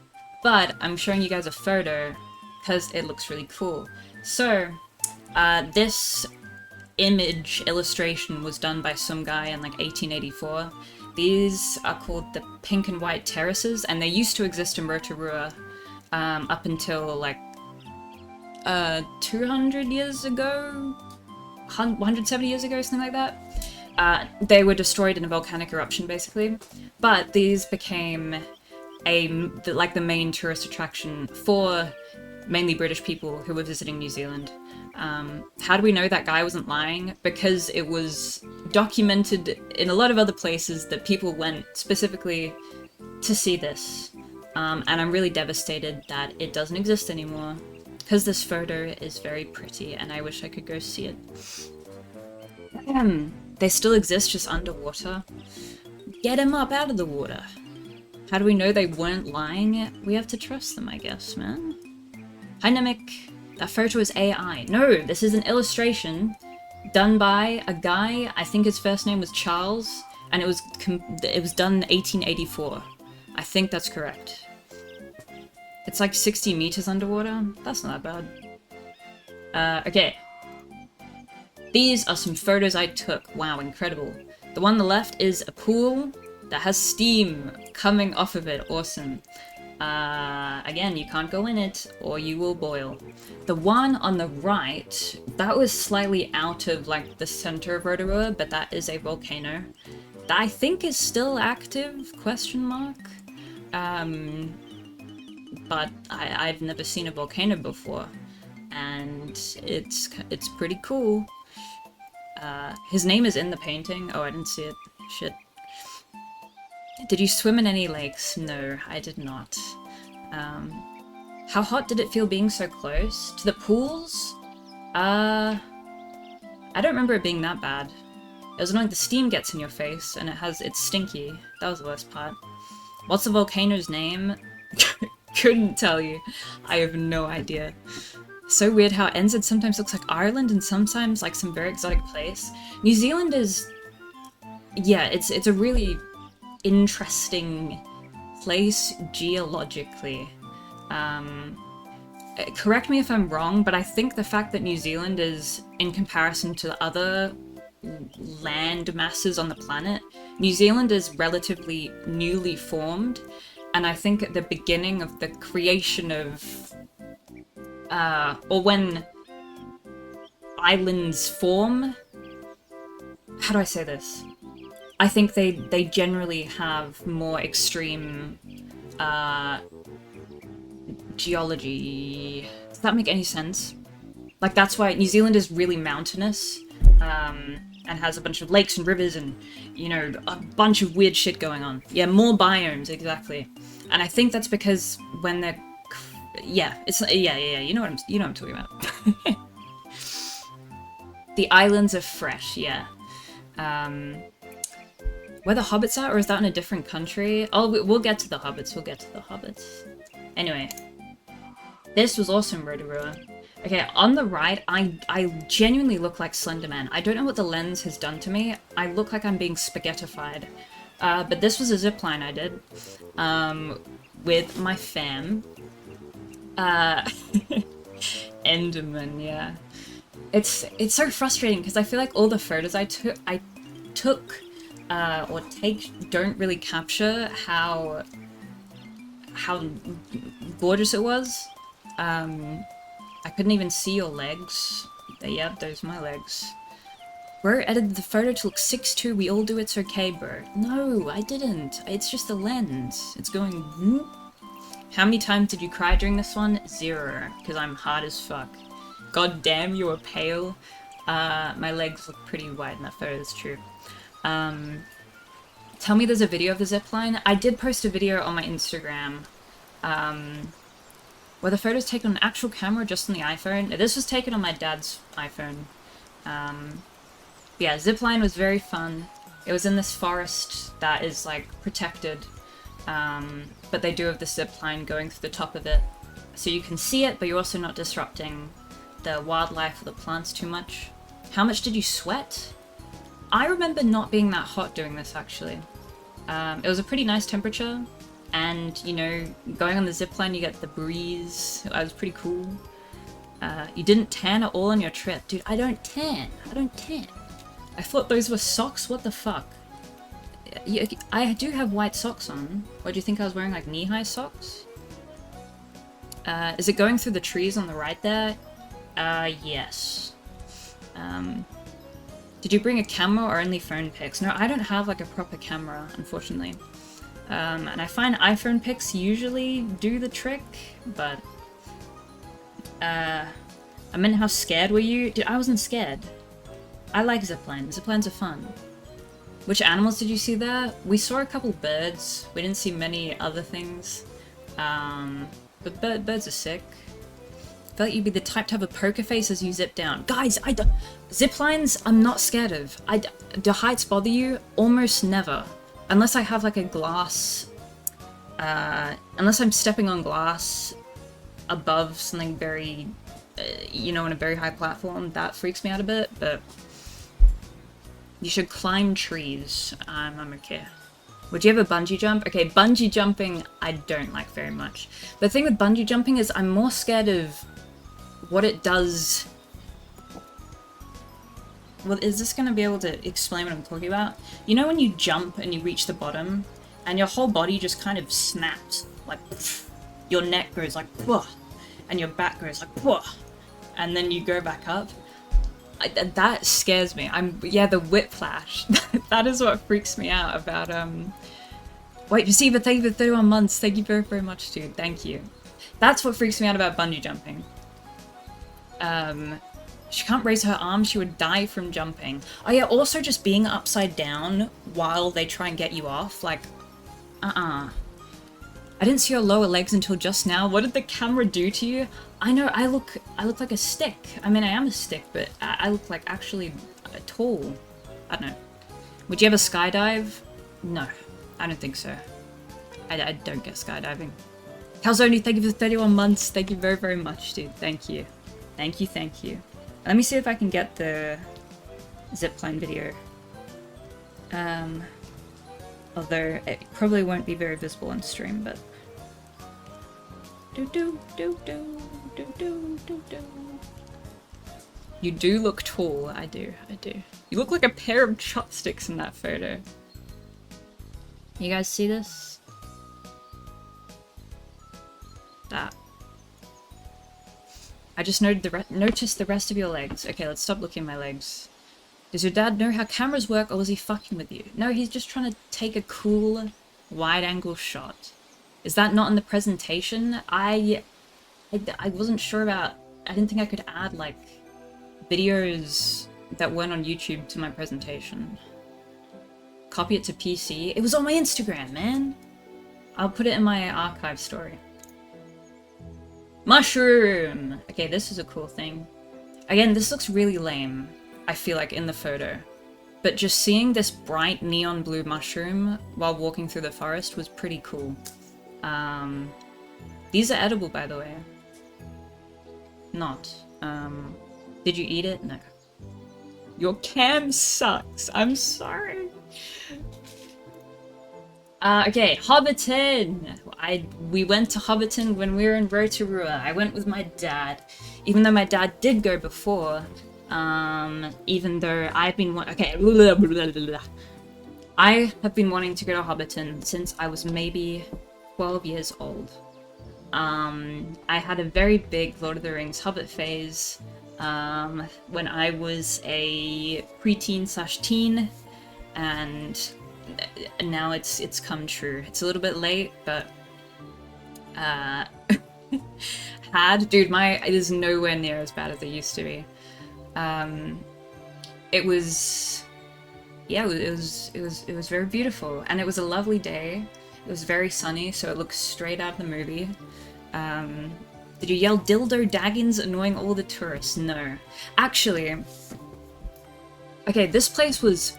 but I'm showing you guys a photo because it looks really cool. So, this image illustration was done by some guy in like 1884. These are called the pink and white terraces, and they used to exist in Rotorua up until like 200 years ago, 170 years ago, something like that. They were destroyed in a volcanic eruption, basically. But these became the main tourist attraction for mainly British people who were visiting New Zealand. How do we know that guy wasn't lying? Because it was documented in a lot of other places that people went specifically to see this. And I'm really devastated that it doesn't exist anymore, because this photo is very pretty and I wish I could go see it. They still exist, just underwater. Get them up out of the water. How do we know they weren't lying? We have to trust them, I guess, man. Hi, Nemic. That photo is AI. No, this is an illustration done by a guy, I think his first name was Charles, and it was done in 1884. I think that's correct. It's like 60 meters underwater. That's not that bad. Okay. These are some photos I took. Wow, incredible. The one on the left is a pool that has steam coming off of it. Awesome. Again, you can't go in it or you will boil. The one on the right, that was slightly out of like the center of Rotorua, but that is a volcano that I think is still active, question mark. But I've never seen a volcano before, and it's pretty cool. His name is in the painting. Oh, I didn't see it. Shit. Did you swim in any lakes? No, I did not. How hot did it feel being so close? To the pools? I don't remember it being that bad. It was annoying. The steam gets in your face, and it's stinky. That was the worst part. What's the volcano's name? Couldn't tell you. I have no idea. So weird how NZ sometimes looks like Ireland and sometimes like some very exotic place. New Zealand is... yeah, it's a really interesting place geologically. Correct me if I'm wrong, but I think the fact that New Zealand is, in comparison to other land masses on the planet, New Zealand is relatively newly formed, and I think at the beginning of the creation of or when islands form, how do I say this? I think they generally have more extreme geology. Does that make any sense? Like, that's why New Zealand is really mountainous, and has a bunch of lakes and rivers and, you know, a bunch of weird shit going on. Yeah, more biomes, exactly. And I think that's because when they're... yeah, you know what I'm talking about. The islands are fresh, yeah. Where the hobbits are, or is that in a different country? Oh, we'll get to the hobbits, Anyway. This was also in Rotorua. Okay, on the right, I genuinely look like Slender Man. I don't know what the lens has done to me. I look like I'm being spaghettified. But this was a zipline I did. With my fam. Enderman, yeah. It's so frustrating because I feel like all the photos I took or take don't really capture how gorgeous it was. I couldn't even see your legs. Yep, those are my legs. Bro edited the photo to look 6'2". We all do. It's okay, bro. No, I didn't. It's just the lens. It's going whoop. How many times did you cry during this one? 0, because I'm hard as fuck. God damn, you were pale. My legs look pretty wide in that photo, that's true. Tell me there's a video of the zipline. I did post a video on my Instagram, where the photo's taken on an actual camera, just on the iPhone. This was taken on my dad's iPhone. Yeah, zipline was very fun. It was in this forest that is, like, protected. But they do have the zipline going through the top of it. So you can see it, but you're also not disrupting the wildlife or the plants too much. How much did you sweat? I remember not being that hot doing this, actually. It was a pretty nice temperature, and, you know, going on the zipline, you get the breeze. It was pretty cool. You didn't tan at all on your trip. Dude, I don't tan. I don't tan. I thought those were socks. What the fuck? I do have white socks on. What, do you think I was wearing, like, knee-high socks? Is it going through the trees on the right there? Yes. Did you bring a camera or only phone pics? No, I don't have, like, a proper camera, unfortunately. And I find iPhone pics usually do the trick, but... I mean, how scared were you? Dude, I wasn't scared. I like ziplines. Ziplines are fun. Which animals did you see there? We saw a couple birds. We didn't see many other things. But birds are sick. I felt like you'd be the type to have a poker face as you zip down. Guys, ziplines, I'm not scared of. Do heights bother you? Almost never. Unless I have like a glass... unless I'm stepping on glass above something very... you know, on a very high platform, that freaks me out a bit, but... You should climb trees. I'm okay. Would you ever bungee jump? Okay, bungee jumping I don't like very much. The thing with bungee jumping is I'm more scared of what it does. Well, is this going to be able to explain what I'm talking about? You know when you jump and you reach the bottom and your whole body just kind of snaps? Like, your neck goes like, whoa, and your back goes like, whoa, and then you go back up? That scares me. Yeah, the whiplash. That is what freaks me out about, Wait, Receiver, thank you for 31 months. Thank you very, very much, dude. Thank you. That's what freaks me out about bungee jumping. She can't raise her arms, she would die from jumping. Oh yeah, also just being upside down while they try and get you off, like, I didn't see your lower legs until just now. What did the camera do to you? I know, I look like a stick. I mean, I am a stick, but I look like actually tall. I don't know. Would you ever skydive? No, I don't think so. I don't get skydiving. Calzone, thank you for 31 months. Thank you very, very much, dude. Thank you. Thank you, thank you. Let me see if I can get the zipline video. Although it probably won't be very visible on stream, but... You do look tall. I do. You look like a pair of chopsticks in that photo. You guys see this? That. I just noticed the rest of your legs. Okay, let's stop looking at my legs. Does your dad know how cameras work, or was he fucking with you? No, he's just trying to take a cool, wide-angle shot. Is that not in the presentation? I wasn't sure about... I didn't think I could add, like, videos that weren't on YouTube to my presentation. Copy it to PC? It was on my Instagram, man! I'll put it in my archive story. Mushroom! Okay, this is a cool thing. Again, this looks really lame, I feel like, in the photo. But just seeing this bright neon blue mushroom while walking through the forest was pretty cool. These are edible, by the way. Not. Did you eat it? No. Your cam sucks. I'm sorry. Okay, Hobbiton! We went to Hobbiton when we were in Rotorua. I went with my dad. Even though my dad did go before, even though I've been... Okay, blah, blah, blah, blah. I have been wanting to go to Hobbiton since I was maybe 12 years old. I had a very big Lord of the Rings Hobbit phase when I was a preteen/teen, and now it's come true. It's a little bit late, but dude, it is nowhere near as bad as it used to be. It was very beautiful, and it was a lovely day. It was very sunny, so it looked straight out of the movie. Did you yell dildo daggins annoying all the tourists? No. Actually, okay, this place was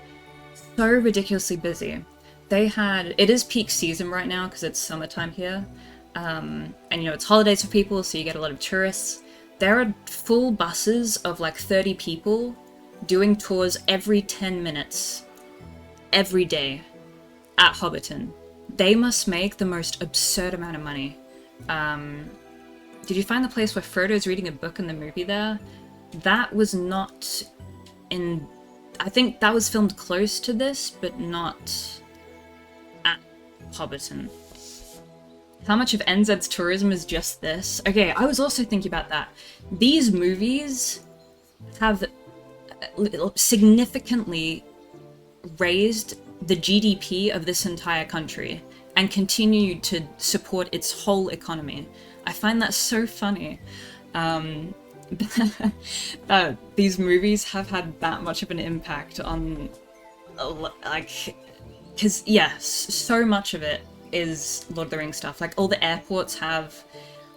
so ridiculously busy. It is peak season right now because it's summertime here. And you know, it's holidays for people, so you get a lot of tourists. There are full buses of like 30 people doing tours every 10 minutes, every day, at Hobbiton. They must make the most absurd amount of money. Did you find the place where Frodo's reading a book in the movie there? That was not in... I think that was filmed close to this, but not at Hobbiton. How much of NZ's tourism is just this? Okay, I was also thinking about that. These movies have significantly raised the GDP of this entire country and continue to support its whole economy. I find that so funny. These movies have had that much of an impact on, like, because, yes, so much of it is Lord of the Rings stuff. Like, all the airports have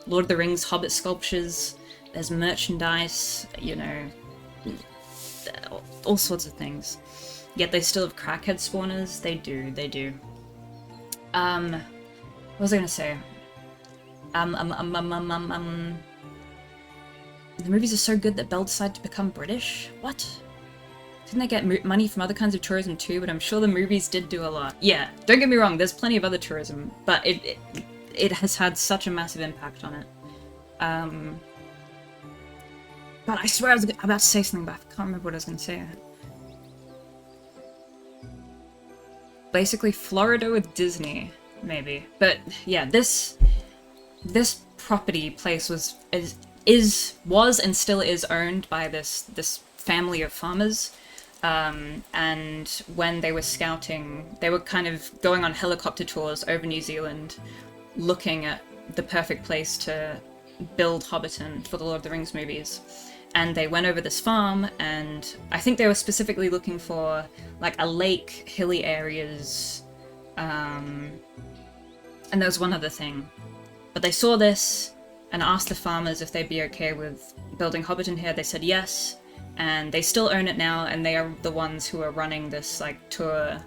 Lord of the Rings Hobbit sculptures, there's merchandise, you know, all sorts of things. Yet they still have crackhead spawners. They do. What was I gonna say? The movies are so good that Belle decided to become British? What? Didn't they get money from other kinds of tourism too? But I'm sure the movies did do a lot. Yeah, don't get me wrong, there's plenty of other tourism, but it has had such a massive impact on it. But I swear I was about to say something, but I can't remember what I was going to say. Basically, Florida with Disney, maybe. But yeah, this property place was and still is owned by this family of farmers. And when they were scouting, they were kind of going on helicopter tours over New Zealand, looking at the perfect place to build Hobbiton for the Lord of the Rings movies. And they went over this farm, and I think they were specifically looking for like a lake, hilly areas, and there was one other thing. But they saw this and asked the farmers if they'd be okay with building Hobbiton here. They said yes, and they still own it now, and they are the ones who are running this like tour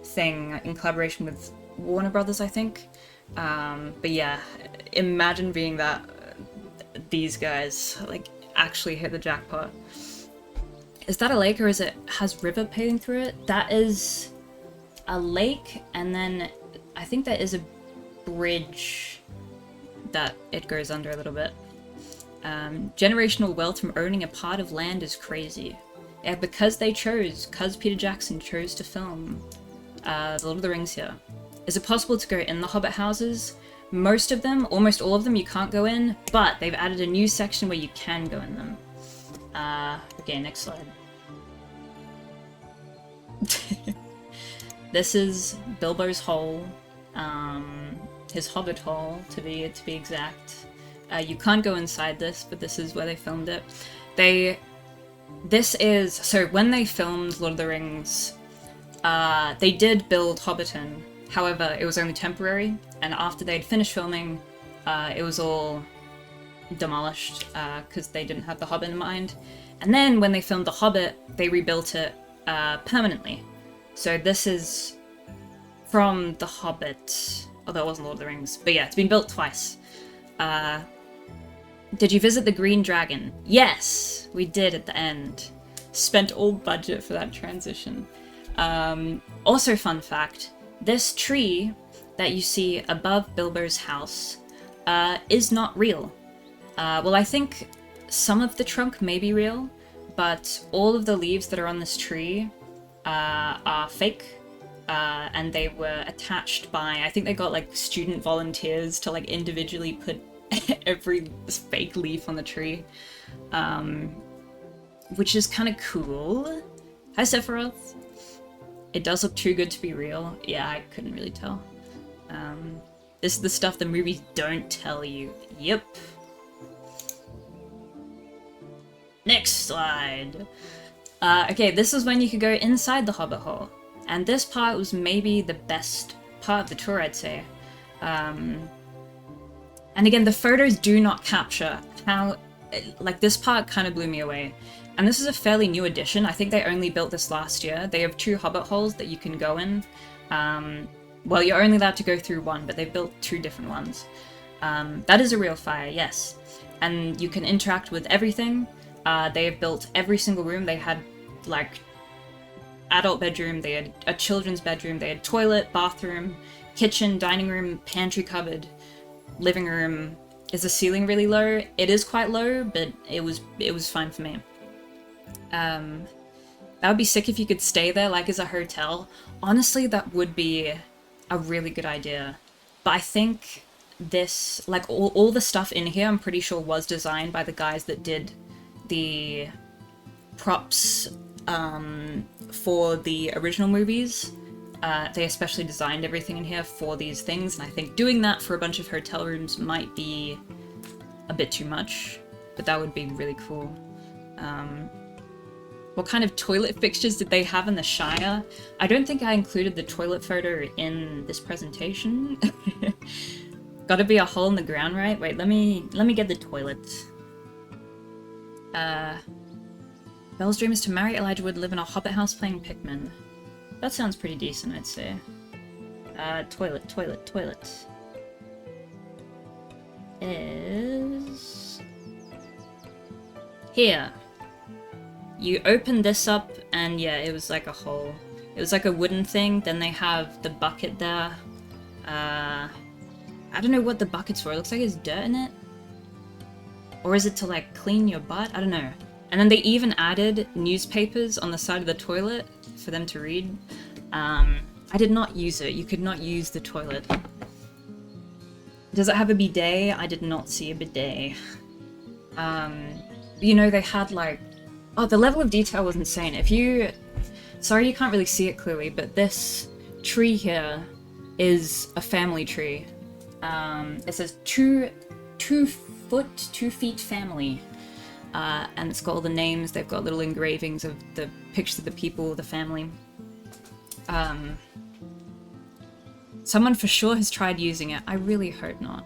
thing in collaboration with Warner Brothers, I think. But yeah, imagine being that these guys like actually hit the jackpot. Is that a lake, or has river paving through it? That is a lake, and then I think there is a bridge that it goes under a little bit. Generational wealth from owning a part of land is crazy. Yeah, because Peter Jackson chose to film The Lord of the Rings here. Is it possible to go in the Hobbit houses? Most of them, almost all of them, you can't go in, but they've added a new section where you can go in them. Okay, next slide. This is Bilbo's hole, his Hobbit hole, to be exact. You can't go inside this, but this is where they filmed it. So when they filmed Lord of the Rings, they did build Hobbiton. However, it was only temporary, and after they'd finished filming, it was all demolished because they didn't have the Hobbit in mind. And then when they filmed The Hobbit, they rebuilt it permanently. So this is from The Hobbit, although it wasn't Lord of the Rings. But yeah, it's been built twice. Did you visit the Green Dragon? Yes, we did at the end. Spent all budget for that transition. Also, fun fact, this tree that you see above Bilbo's house is not real. Well, I think some of the trunk may be real, but all of the leaves that are on this tree are fake. And they were attached by, I think they got like student volunteers to like individually put every fake leaf on the tree. Which is kind of cool. Hi, Sephiroth. It does look too good to be real. Yeah, I couldn't really tell. This is the stuff the movies don't tell you. Yep. Next slide. Okay, this is when you could go inside the Hobbit hole. And this part was maybe the best part of the tour, I'd say. And again, the photos do not capture how... Like, this part kind of blew me away. And this is a fairly new addition. I think they only built this last year. They have 2 Hobbit holes that you can go in. Well, you're only allowed to go through one, but they've built 2 different ones. That is a real fire, yes. And you can interact with everything. They have built every single room. They had, like, adult bedroom, they had a children's bedroom, they had toilet, bathroom, kitchen, dining room, pantry cupboard, living room. Is the ceiling really low? It is quite low, but it was fine for me. That would be sick if you could stay there, like, as a hotel. Honestly, that would be a really good idea. But I think this, like, all the stuff in here, I'm pretty sure was designed by the guys that did the props for the original movies. They especially designed everything in here for these things, and I think doing that for a bunch of hotel rooms might be a bit too much, but that would be really cool. What kind of toilet fixtures did they have in the Shire? I don't think I included the toilet photo in this presentation. Gotta be a hole in the ground, right? Wait, let me get the toilet. Belle's dream is to marry Elijah Wood, live in a hobbit house playing Pikmin. That sounds pretty decent, I'd say. Toilet. Is... here. You open this up, and yeah, it was like a hole. It was like a wooden thing, then they have the bucket there. I don't know what the bucket's for, it looks like there's dirt in it. Or is it to, like, clean your butt? I don't know. And then they even added newspapers on the side of the toilet for them to read. I did not use it. You could not use the toilet. Does it have a bidet? I did not see a bidet. You know, they had, like... oh, the level of detail was insane. If you... sorry you can't really see it clearly, but this tree here is a family tree. It says 2 feet family. And it's got all the names, they've got little engravings of the pictures of the people, the family. Someone for sure has tried using it. I really hope not.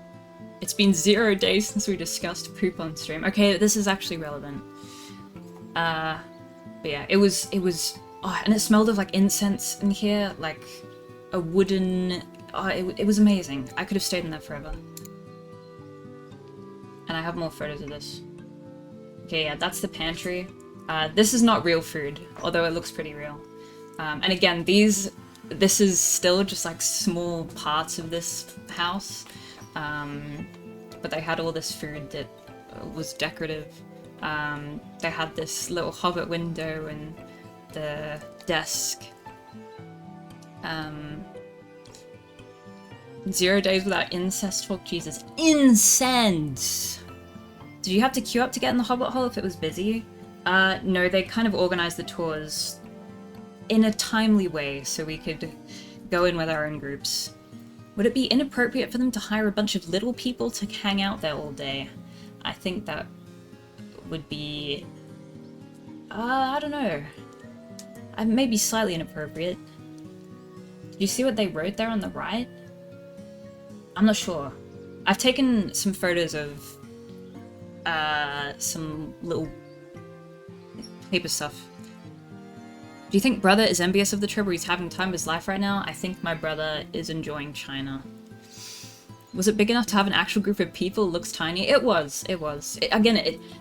It's been 0 days since we discussed poop on stream. Okay, this is actually relevant. But yeah, it was, oh, and it smelled of, like, incense in here, like a wooden, oh, it was amazing. I could have stayed in there forever. And I have more photos of this. Okay, yeah, that's the pantry. This is not real food, although it looks pretty real. And again, this is still just, like, small parts of this house. But they had all this food that was decorative. They had this little hobbit window and the desk. 0 days without incest folk. Jesus. Incense! Did you have to queue up to get in the hobbit hole if it was busy? No, they kind of organized the tours in a timely way so we could go in with our own groups. Would it be inappropriate for them to hire a bunch of little people to hang out there all day? I think that would be... I don't know. Maybe slightly inappropriate. Did you see what they wrote there on the right? I'm not sure. I've taken some photos of some little paper stuff. Do you think brother is envious of the trip or he's having time of his life right now? I think my brother is enjoying China. Was it big enough to have an actual group of people? It looks tiny. It was.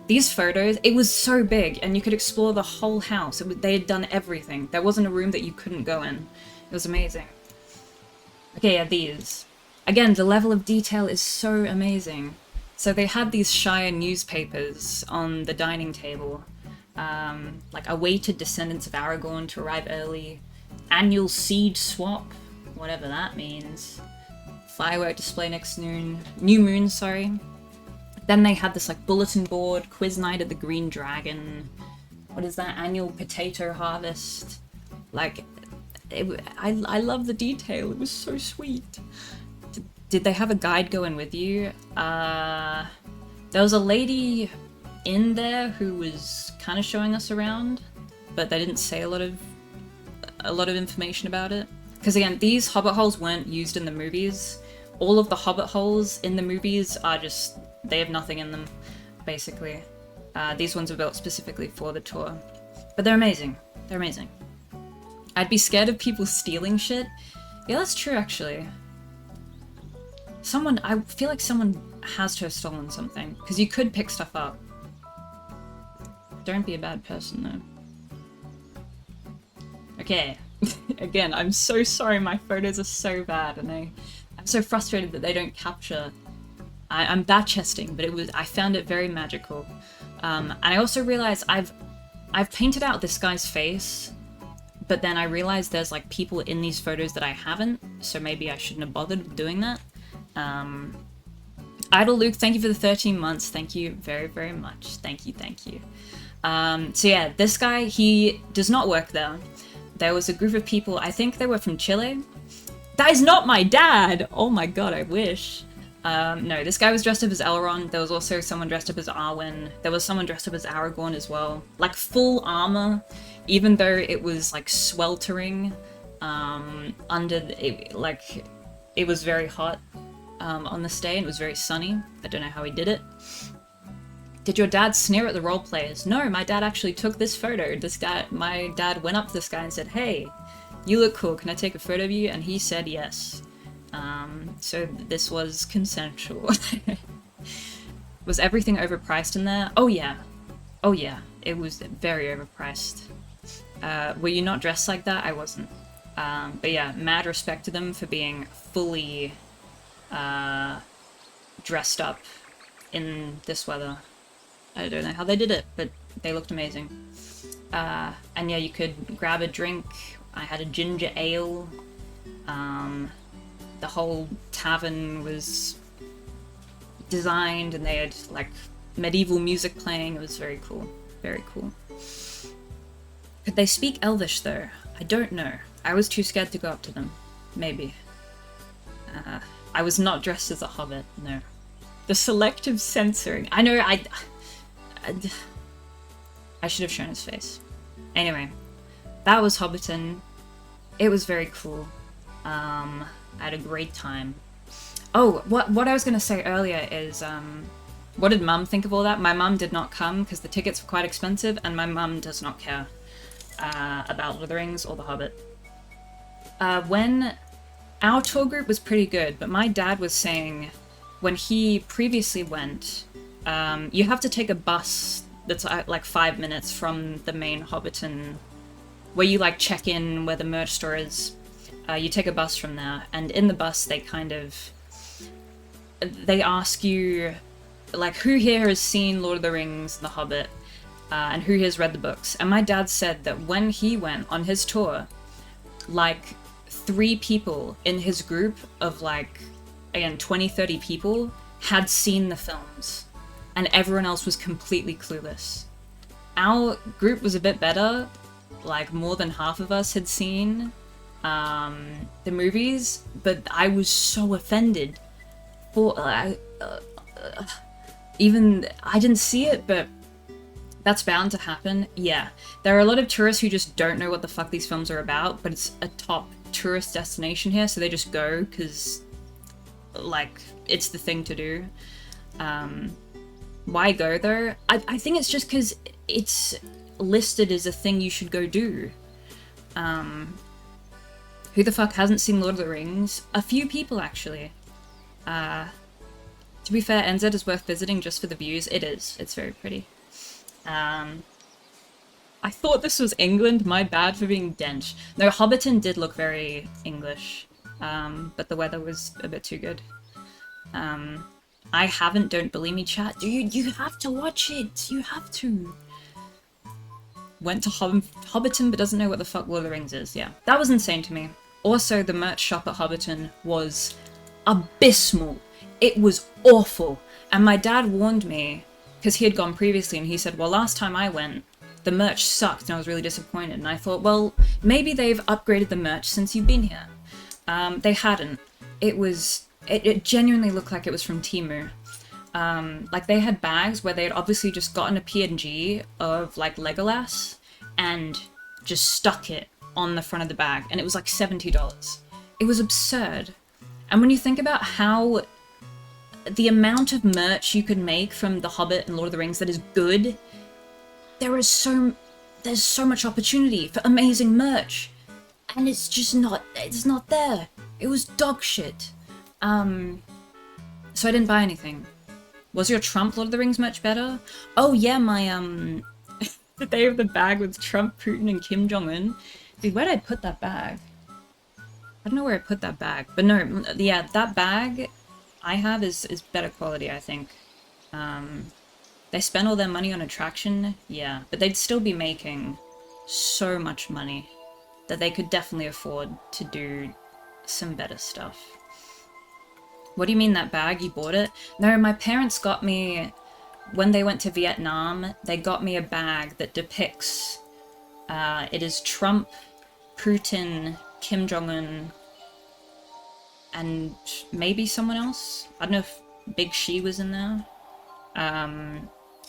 These photos, it was so big and you could explore the whole house. They had done everything. There wasn't a room that you couldn't go in. It was amazing. Okay, yeah, these. Again, the level of detail is so amazing. So they had these Shire newspapers on the dining table. Like awaited descendants of Aragorn to arrive early. Annual seed swap, whatever that means. Firework display next new moon, sorry. Then they had this like bulletin board, quiz night at the Green Dragon. What is that? Annual potato harvest. Like, I love the detail. It was so sweet. Did they have a guide going with you? There was a lady in there who was kind of showing us around, but they didn't say a lot of information about it. Because again, these hobbit holes weren't used in the movies. All of the hobbit holes in the movies are just, they have nothing in them, basically. These ones are built specifically for the tour. But they're amazing. They're amazing. I'd be scared of people stealing shit. Yeah, that's true, actually. Someone, I feel like someone has to have stolen something, because you could pick stuff up. Don't be a bad person, though. Okay. Again, I'm so sorry my photos are so bad, and I'm so frustrated that they don't capture. I'm bat-chesting, but I found it very magical. And I also realized I've painted out this guy's face, but then I realized there's like people in these photos that I haven't, so maybe I shouldn't have bothered doing that. Idle Luke, thank you for the 13 months. Thank you very, very much. Thank you, thank you. So yeah, this guy, he does not work there. There was a group of people, I think they were from Chile. That is not my dad! Oh my god, I wish. No, this guy was dressed up as Elrond. There was also someone dressed up as Arwen. There was someone dressed up as Aragorn as well. Like, full armor, even though it was, like, sweltering it was very hot on this day, and it was very sunny. I don't know how he did it. Did your dad sneer at the role players? No, my dad actually took this photo. My dad went up to this guy and said, "Hey, you look cool, can I take a photo of you?" And he said yes. So this was consensual. Was everything overpriced in there? Oh yeah. Oh yeah, it was very overpriced. Were you not dressed like that? I wasn't. But yeah, mad respect to them for being fully dressed up in this weather. I don't know how they did it, but they looked amazing. And yeah, you could grab a drink. I had a ginger ale. The whole tavern was designed, and they had like medieval music playing. It was very cool. Very cool. Could they speak Elvish though? I don't know. I was too scared to go up to them. Maybe. I was not dressed as a hobbit, no. The selective censoring. I know, I should have shown his face. Anyway, that was Hobbiton. It was very cool. I had a great time. Oh, what I was going to say earlier is, what did Mum think of all that? My mum did not come because the tickets were quite expensive, and my mum does not care about Lord of the Rings or The Hobbit. When our tour group was pretty good, but my dad was saying when he previously went, you have to take a bus that's like 5 minutes from the main Hobbiton, where you like check in where the merch store is. You take a bus from there, and in the bus they ask you, like, who here has seen Lord of the Rings and The Hobbit, and who has read the books. And my dad said that when he went on his tour, like 3 people in his group of like, again, 20-30 people had seen the films, and everyone else was completely clueless. Our group was a bit better, like more than half of us had seen the movies, but I was so offended. Even I didn't see it, but that's bound to happen. Yeah, there are a lot of tourists who just don't know what the fuck these films are about, but it's a top tourist destination here, so they just go because, like, it's the thing to do. Why go though? I think it's just because it's listed as a thing you should go do. Who the fuck hasn't seen Lord of the Rings? A few people, actually. To be fair, NZ is worth visiting just for the views. It is. It's very pretty. I thought this was England. My bad for being dench. No, Hobbiton did look very English, but the weather was a bit too good. I haven't, don't believe me, chat. Dude, you have to watch it. You have to. Went to Hobbiton but doesn't know what the fuck Lord of the Rings is. Yeah, that was insane to me. Also, the merch shop at Hobbiton was abysmal. It was awful. And my dad warned me, because he had gone previously, and he said, well, last time I went, the merch sucked, and I was really disappointed. And I thought, well, maybe they've upgraded the merch since you've been here. They hadn't. It genuinely looked like it was from Temu. Like, they had bags where they had obviously just gotten a PNG of, like, Legolas and just stuck it on the front of the bag, and it was like $70. It was absurd. And when you think about how the amount of merch you could make from The Hobbit and Lord of the Rings that is good, there's so much opportunity for amazing merch, and it's just not there. It was dog shit. So I didn't buy anything. Was your Trump Lord of the Rings much better? Oh yeah, my the day of the bag with Trump, Putin, and Kim Jong-un. Dude, where did I put that bag? I don't know where I put that bag, but no, yeah, that bag I have is better quality, I think. They spend all their money on attraction, yeah, but they'd still be making so much money that they could definitely afford to do some better stuff. What do you mean that bag? You bought it? No, my parents got me, when they went to Vietnam, they got me a bag that depicts, it is Trump, Putin, Kim Jong-un, and maybe someone else? I don't know if Big She was in there.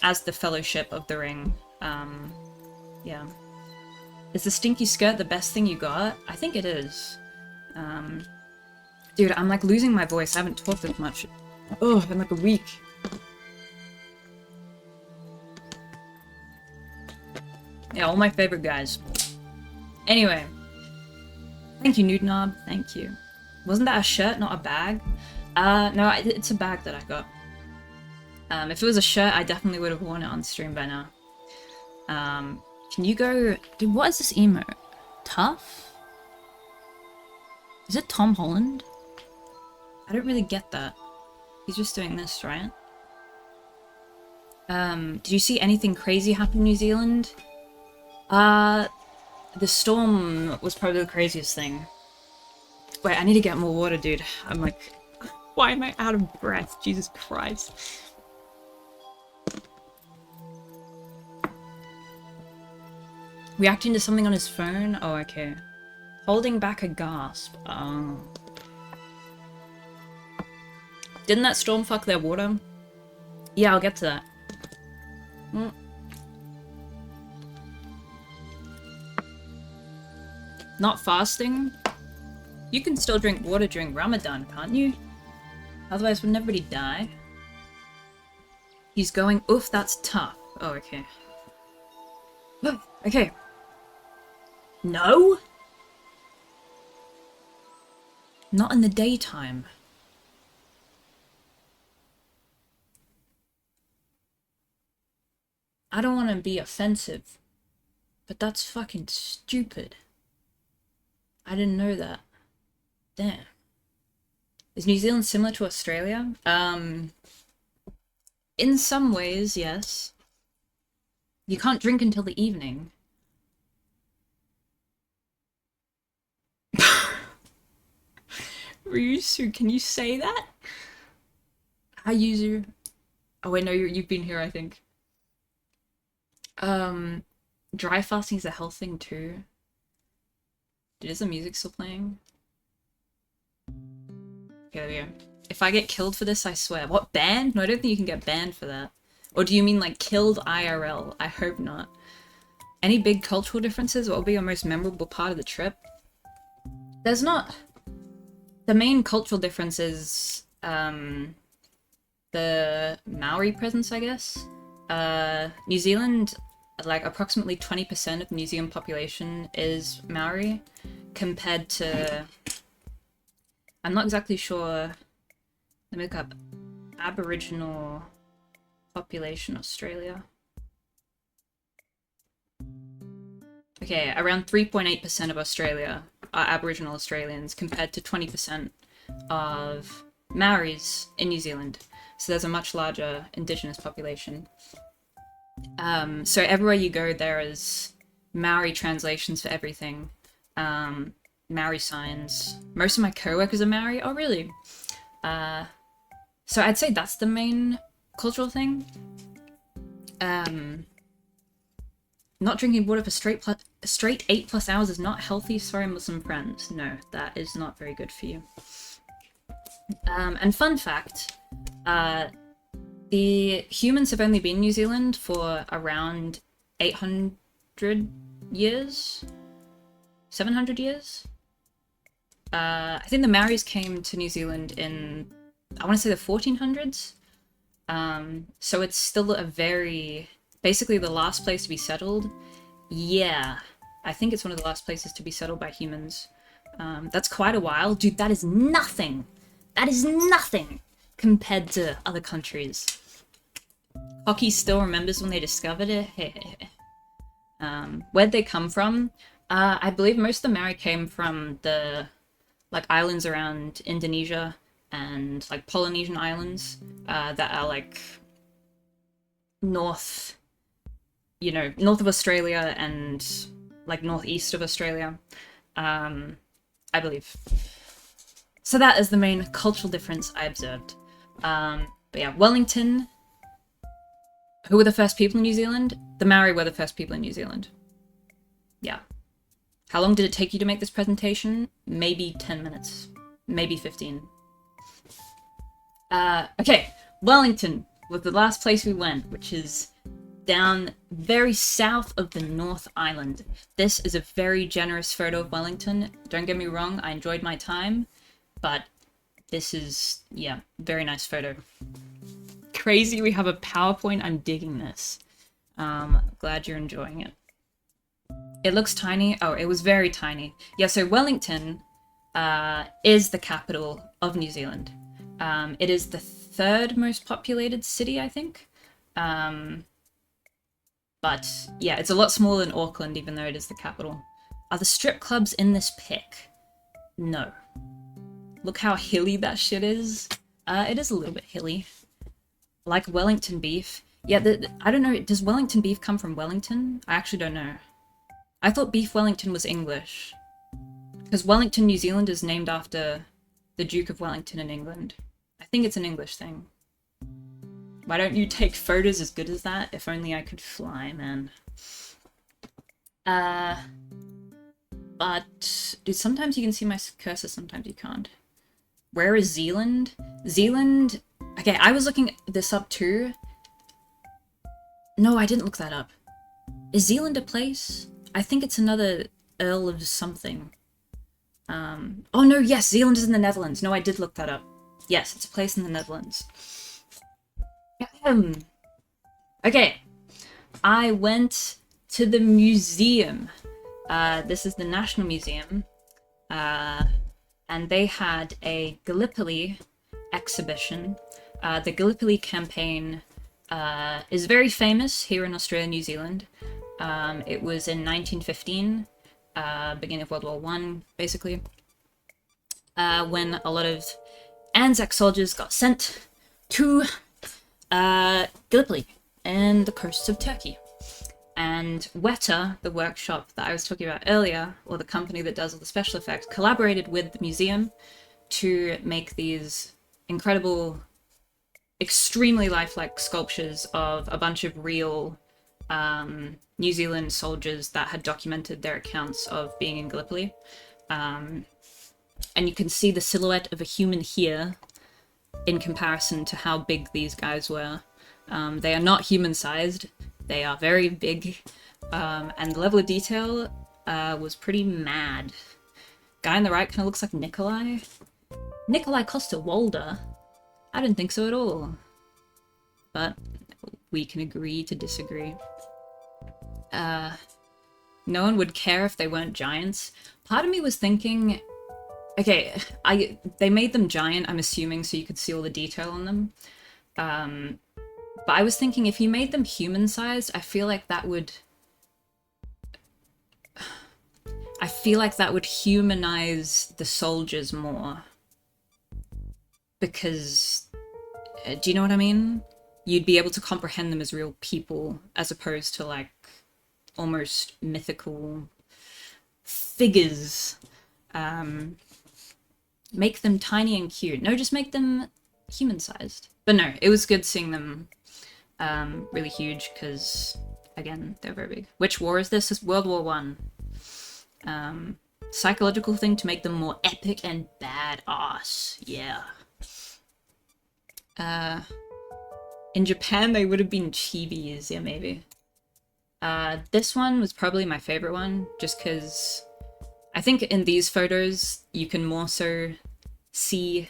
As the Fellowship of the Ring. Yeah. Is the stinky skirt the best thing you got? I think it is. Dude, I'm like losing my voice. I haven't talked this much. Oh, in like a week. Yeah, all my favorite guys. Anyway. Thank you, Nude Knob. Thank you. Wasn't that a shirt, not a bag? No, it's a bag that I got. If it was a shirt, I definitely would have worn it on stream by now. Can you go... Dude, what is this emote? Tough? Is it Tom Holland? I don't really get that. He's just doing this, right? Did you see anything crazy happen in New Zealand? The storm was probably the craziest thing. Wait, I need to get more water, dude. I'm like... Why am I out of breath? Jesus Christ. Reacting to something on his phone? Oh, okay. Holding back a gasp. Oh. Didn't that storm fuck their water? Yeah, I'll get to that. Not fasting? You can still drink water during Ramadan, can't you? Otherwise, wouldn't everybody die? He's going, oof, that's tough. Oh, okay. Okay. No? Not in the daytime. I don't want to be offensive, but that's fucking stupid. I didn't know that. Damn. Is New Zealand similar to Australia? In some ways, yes. You can't drink until the evening. Ryusu, can you say that? Hi, user. Oh wait, no, you've been here, I think. Dry fasting is a health thing too. Dude, is the music still playing? Okay, there we go. If I get killed for this, I swear. What, banned? No, I don't think you can get banned for that. Or do you mean like killed IRL? I hope not. Any big cultural differences? What will be your most memorable part of the trip? There's not. The main cultural difference is the Maori presence, I guess. New Zealand, like approximately 20% of the New Zealand population is Maori, compared to... I'm not exactly sure. Let me look up Aboriginal population Australia. Okay, around 3.8% of Australia are Aboriginal Australians compared to 20% of Maoris in New Zealand. So there's a much larger indigenous population. So everywhere you go, there is Maori translations for everything. Maori signs. Most of my co-workers are Maori. Oh, really? So I'd say that's the main cultural thing. Not drinking water for straight 8+ hours is not healthy. Sorry, Muslim friends. No, that is not very good for you. And fun fact, the humans have only been in New Zealand for around 800 years? 700 years? I think the Maoris came to New Zealand in, I want to say the 1400s. So it's still a very, basically the last place to be settled. Yeah, I think it's one of the last places to be settled by humans. That's quite a while. Dude, that is nothing. That is nothing compared to other countries. Hockey still remembers when they discovered it. Where'd they come from? I believe most of the Maori came from the like islands around Indonesia and like Polynesian islands that are like north, north of Australia and like northeast of Australia, I believe. So that is the main cultural difference I observed. But yeah, Wellington. Who were the first people in New Zealand? The Maori were the first people in New Zealand. Yeah. How long did it take you to make this presentation? Maybe 10 minutes. Maybe 15. Okay. Wellington was the last place we went, which is down very south of the North Island. This is a very generous photo of Wellington. Don't get me wrong, I enjoyed my time, but this is, yeah, very nice photo. Crazy we have a PowerPoint. I'm digging this. Glad you're enjoying it. It looks tiny. Oh, it was very tiny. Yeah, so Wellington is the capital of New Zealand. It is the third most populated city, I think. But yeah, it's a lot smaller than Auckland, even though it is the capital. Are the strip clubs in this pic? No. Look how hilly that shit is. It is a little bit hilly. Like Wellington beef. Yeah, I don't know, does Wellington beef come from Wellington? I actually don't know. I thought beef Wellington was English. Because Wellington, New Zealand is named after the Duke of Wellington in England. I think it's an English thing. Why don't you take photos as good as that? If only I could fly, man. But, dude, sometimes you can see my cursor, sometimes you can't. Where is Zealand? Zealand... Okay, I was looking this up too. No, I didn't look that up. Is Zealand a place? I think it's another Earl of something. Oh no, yes, Zealand is in the Netherlands. No, I did look that up. Yes, it's a place in the Netherlands. Okay, I went to the museum. This is the National Museum. And they had a Gallipoli exhibition. The Gallipoli campaign is very famous here in Australia and New Zealand. It was in 1915, beginning of World War I, basically, when a lot of Anzac soldiers got sent to Gallipoli and the coasts of Turkey. And Weta, the workshop that I was talking about earlier, or the company that does all the special effects, collaborated with the museum to make these incredible, extremely lifelike sculptures of a bunch of real New Zealand soldiers that had documented their accounts of being in Gallipoli. And you can see the silhouette of a human here in comparison to how big these guys were. They are not human-sized. They are very big. And the level of detail was pretty mad. Guy on the right kind of looks like Nikolai. Nikolai Coster-Waldau? I didn't think so at all. But we can agree to disagree. No one would care if they weren't giants. Part of me was thinking, okay, they made them giant, I'm assuming, so you could see all the detail on them. But I was thinking if you made them human-sized, I feel like that would humanize the soldiers more. Because, do you know what I mean? You'd be able to comprehend them as real people, as opposed to, like, almost mythical figures. Make them tiny and cute. No, just make them human-sized. But no, it was good seeing them really huge, because, again, they're very big. Which war is this? It's World War I. Psychological thing to make them more epic and badass. Yeah. In Japan, they would have been chibis. Yeah, maybe. This one was probably my favorite one, just because I think in these photos, you can more so see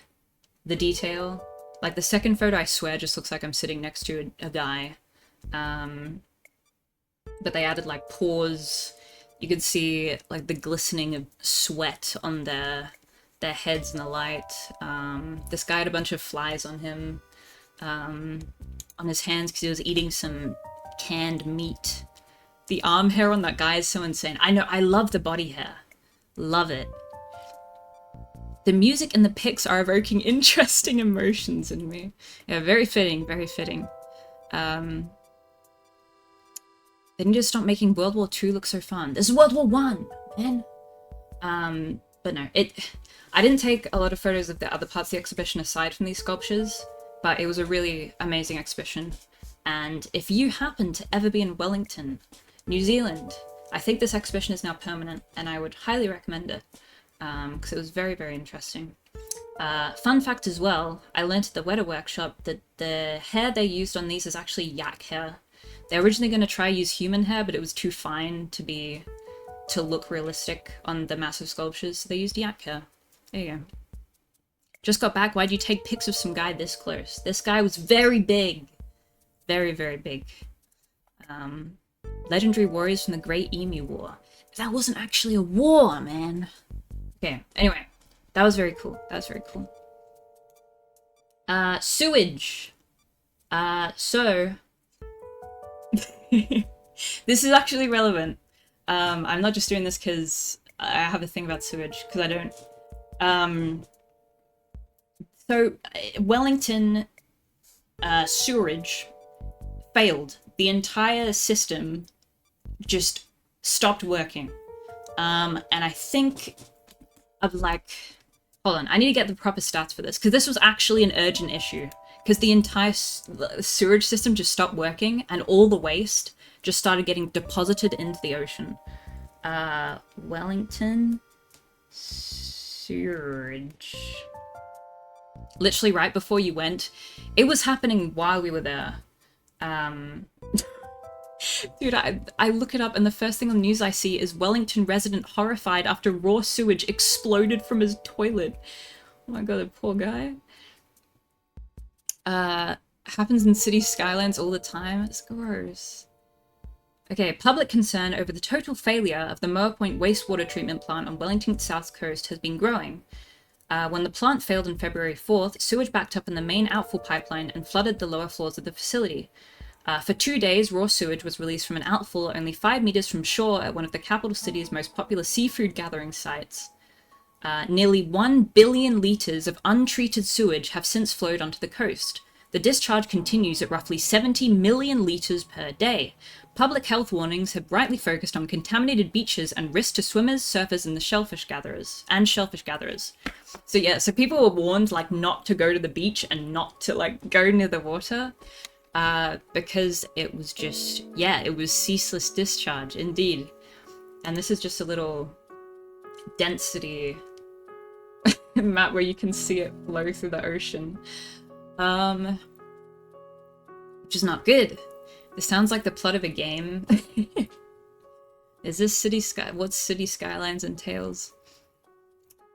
the detail. Like, the second photo, I swear, just looks like I'm sitting next to a guy. But they added, like, paws. You could see, like, the glistening of sweat on their their heads in the light. This guy had a bunch of flies on him, on his hands because he was eating some canned meat. The arm hair on that guy is so insane. I know, I love the body hair. Love it. The music and the pics are evoking interesting emotions in me. Yeah, very fitting, very fitting. They need to stop making World War II look so fun. This is World War I, man. But no, I didn't take a lot of photos of the other parts of the exhibition aside from these sculptures, but it was a really amazing exhibition. And if you happen to ever be in Wellington, New Zealand, I think this exhibition is now permanent, and I would highly recommend it, because it was very, very interesting. Fun fact as well, I learned at the Weta workshop that the hair they used on these is actually yak hair. They were originally going to try use human hair, but it was too fine to look realistic on the massive sculptures, so they used yak hair. There you go. Just got back, why'd you take pics of some guy this close? This guy was very big. Very, very big. Legendary warriors from the Great Emu War. That wasn't actually a war, man. Okay, anyway. That was very cool. That was very cool. Sewage. So... this is actually relevant. I'm not just doing this because I have a thing about sewage, because I don't. So, Wellington sewerage failed. The entire system just stopped working. And I think of like... Hold on, I need to get the proper stats for this, because this was actually an urgent issue. Because the entire sewage system just stopped working, and all the waste just started getting deposited into the ocean. Wellington sewerage. Literally right before you went. It was happening while we were there. Dude, I look it up and the first thing on the news I see is Wellington resident horrified after raw sewage exploded from his toilet. Oh my god, the poor guy. Happens in city skylines all the time. It's gross. Okay, public concern over the total failure of the Moa Point wastewater treatment plant on Wellington's south coast has been growing. When the plant failed on February 4th, sewage backed up in the main outfall pipeline and flooded the lower floors of the facility. For 2 days, raw sewage was released from an outfall only 5 meters from shore at one of the capital city's most popular seafood gathering sites. Nearly 1 billion litres of untreated sewage have since flowed onto the coast. The discharge continues at roughly 70 million litres per day. Public health warnings have rightly focused on contaminated beaches and risk to swimmers, surfers, and shellfish gatherers. So yeah, so people were warned like not to go to the beach and not to like go near the water. Because it was just, yeah, it was ceaseless discharge, indeed. And this is just a little density map where you can see it flow through the ocean. Which is not good. This sounds like the plot of a game. Is this what's City Skylines entails?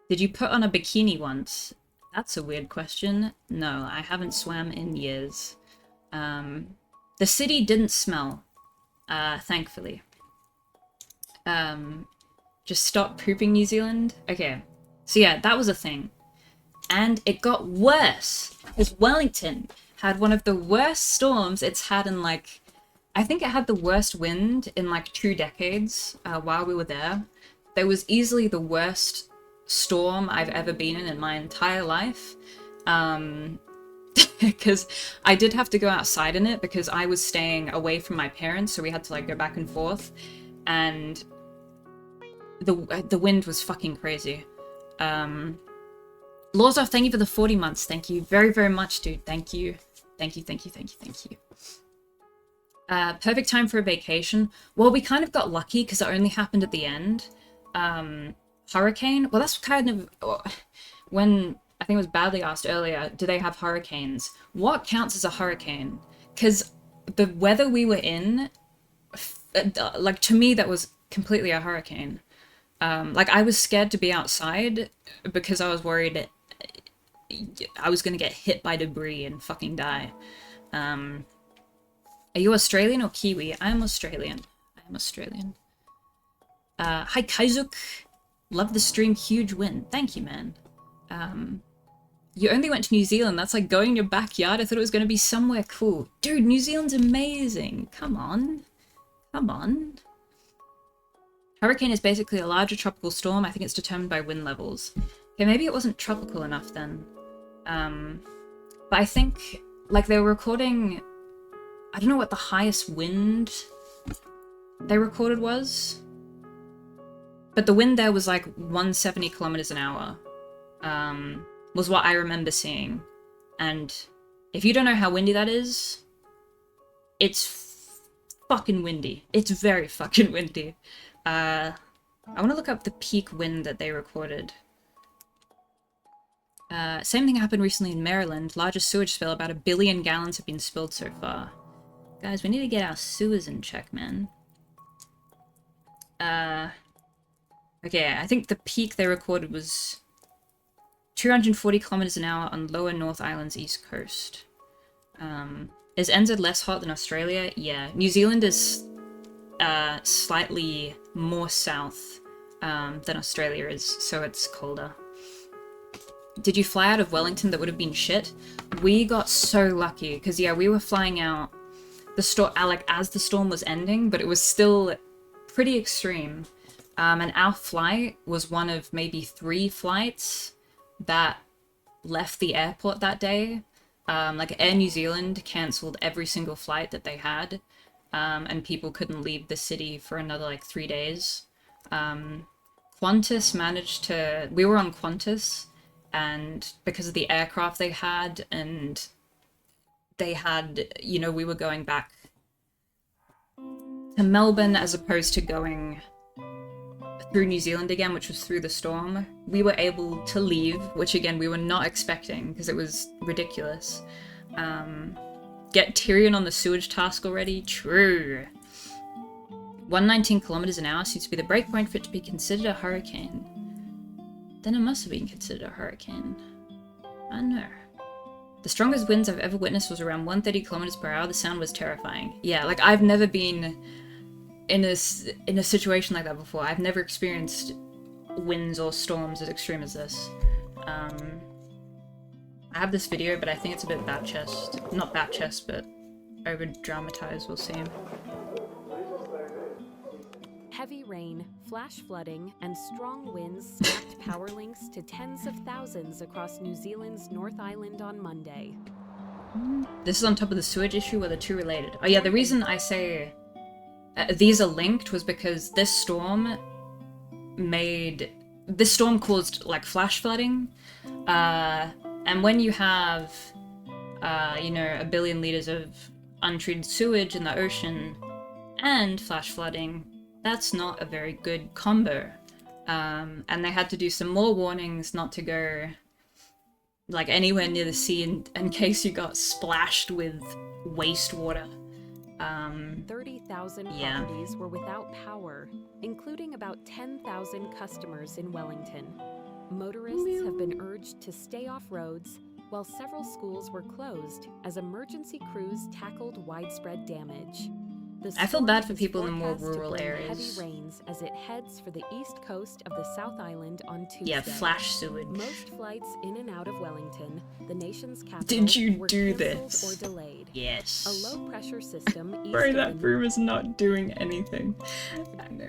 Did you put on a bikini once? That's a weird question. No, I haven't swam in years. The city didn't smell, thankfully. Just stop pooping, New Zealand. Okay, so yeah, that was a thing. And it got worse, because Wellington had one of the worst storms it's had in like, I think it had the worst wind in like 2 decades while we were there. There was easily the worst storm I've ever been in my entire life. Because I did have to go outside in it because I was staying away from my parents, so we had to like go back and forth, and the wind was fucking crazy. Lawsoff, thank you for the 40 months. Thank you very, very much, dude. Thank you. Thank you, thank you, thank you, thank you. Perfect time for a vacation. Well, we kind of got lucky because it only happened at the end. Hurricane? Well, that's kind of... When... I think it was badly asked earlier, do they have hurricanes? What counts as a hurricane? Because the weather we were in, like, to me, that was completely a hurricane. Like, I was scared to be outside because I was worried I was going to get hit by debris and fucking die. Are you Australian or Kiwi? I am Australian. I am Australian. Hi, Kaizuk. Love the stream. Huge win. Thank you, man. You only went to New Zealand. That's like going in your backyard. I thought it was going to be somewhere cool. Dude, New Zealand's amazing. Come on. Come on. Hurricane is basically a larger tropical storm. I think it's determined by wind levels. Okay, maybe it wasn't tropical enough then. But I think, like, they were recording... I don't know what the highest wind they recorded was. But the wind there was like 170 kilometers an hour. Was what I remember seeing. And if you don't know how windy that is, it's fucking windy. It's very fucking windy. I want to look up the peak wind that they recorded. Same thing happened recently in Maryland. Largest sewage spill. About 1 billion gallons have been spilled so far. Guys, we need to get our sewers in check, man. Okay, I think the peak they recorded was 240 kilometers an hour on lower North Island's east coast. Is NZ less hot than Australia? Yeah. New Zealand is slightly more south than Australia is, so it's colder. Did you fly out of Wellington? That would have been shit. We got so lucky, because yeah, we were flying out the storm, like, as the storm was ending, but it was still pretty extreme. And our flight was one of maybe 3 flights that left the airport that day. Like, Air New Zealand cancelled every single flight that they had, and people couldn't leave the city for another, like, 3 days. Qantas managed to... We were on Qantas, and because of the aircraft they had, and they had, you know, we were going back to Melbourne as opposed to going through New Zealand again, which was through the storm. We were able to leave, which again, we were not expecting because it was ridiculous. Get Tyrion on the sewage task already? True. 119 kilometers an hour seems to be the breakpoint for it to be considered a hurricane. Then it must have been considered a hurricane. I don't know. The strongest winds I've ever witnessed was around 130 kilometers per hour. The sound was terrifying. Yeah, like, I've never been in a situation like that before. I've never experienced winds or storms as extreme as this. I have this video, but I think it's a bit bat chest. Not bat chest, but over dramatized, we'll see. Heavy rain, flash flooding, and strong winds swept power links to tens of thousands across New Zealand's North Island on Monday. This is on top of the sewage issue, where the two related. Oh yeah, the reason I say these are linked was because this storm caused, like, flash flooding. And when you have, you know, 1 billion liters of untreated sewage in the ocean and flash flooding, that's not a very good combo. And they had to do some more warnings not to go, like, anywhere near the sea in case you got splashed with wastewater. 30,000 properties were without power, including about 10,000 customers in Wellington. Motorists have been urged to stay off roads, while several schools were closed as emergency crews tackled widespread damage. I feel bad for people in the more rural areas. Heavy rains as it heads for the east coast of the South Island on Tuesday. Yeah, flash sewage. Most flights in and out of Wellington, the nation's capital, Did you were do canceled this? or delayed. Yes. A low-pressure system east Bro, of that the room is not doing anything.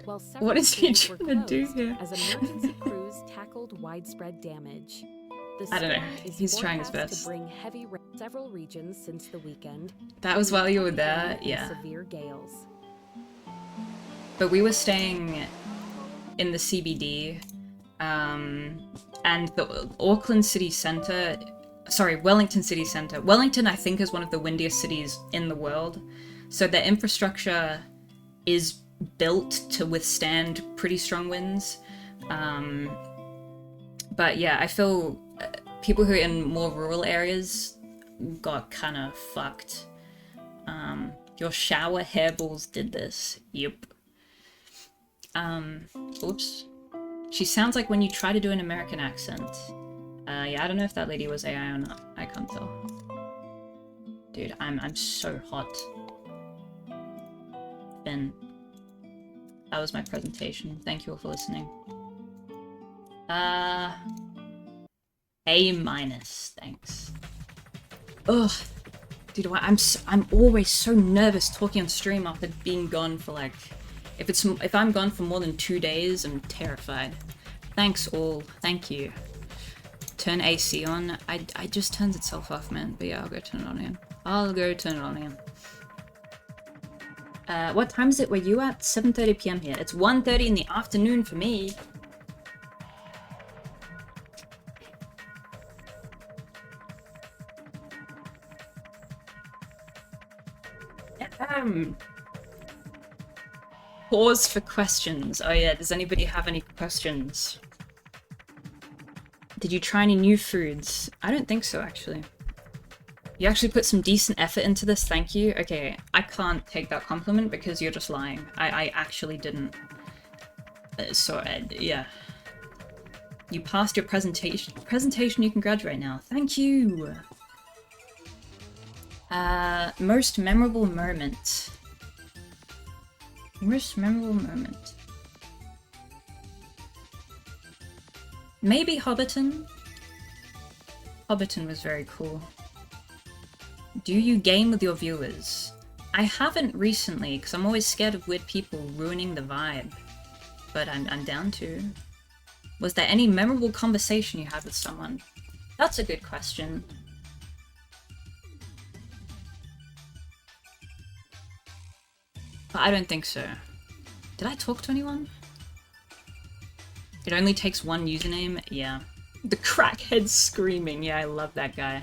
while What is he schools were trying to do closed here? as emergency crews tackled widespread damage. The I don't know. storm is He's trying his forecast best. to bring heavy rain in several regions since the weekend. That was while you were there? and Yeah. Severe gales. But we were staying in the CBD, and the Auckland City Centre, sorry, Wellington City Centre. Wellington, I think, is one of the windiest cities in the world. So their infrastructure is built to withstand pretty strong winds. But yeah, I feel people who are in more rural areas got kind of fucked. Your shower hairballs did this. Yep. Oops. She sounds like when you try to do an American accent. Yeah, I don't know if that lady was AI or not. I can't tell. Dude, I'm so hot. Finn. That was my presentation. Thank you all for listening. A minus, thanks. Ugh, dude, I'm always so nervous talking on stream after being gone for like, if I'm gone for more than 2 days, I'm terrified. Thanks all, thank you. Turn AC on. I just turns itself off, man. But yeah, I'll go turn it on again. I'll go turn it on again. What time is it where you at? 7:30 p.m. here. It's 1:30 in the afternoon for me. Pause for questions. Oh yeah, does anybody have any questions? Did you try any new foods? I don't think so, actually. You actually put some decent effort into this, thank you. Okay, I can't take that compliment because you're just lying. I actually didn't. Yeah. You passed your presentation. Presentation, you can graduate now. Thank you! Most memorable moment. Most memorable moment. Maybe Hobbiton? Hobbiton was very cool. Do you game with your viewers? I haven't recently, because I'm always scared of weird people ruining the vibe. But I'm down to. Was there any memorable conversation you had with someone? That's a good question. But I don't think so. Did I talk to anyone? It only takes one username? Yeah. The crackhead screaming. Yeah, I love that guy.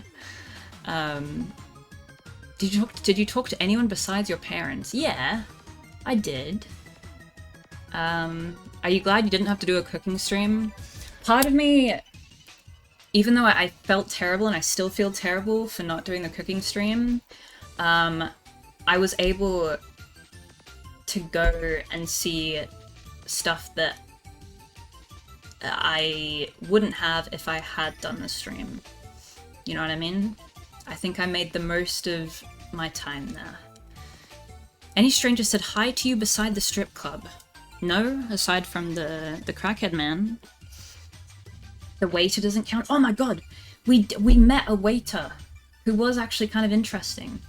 Did you talk to anyone besides your parents? Yeah, I did. Are you glad you didn't have to do a cooking stream? Part of me, even though I felt terrible and I still feel terrible for not doing the cooking stream, I was able to go and see stuff that I wouldn't have if I had done the stream. You know what I mean? I think I made the most of my time there. Any stranger said hi to you beside the strip club? No, aside from the crackhead man. The waiter doesn't count. Oh my god! We met a waiter who was actually kind of interesting.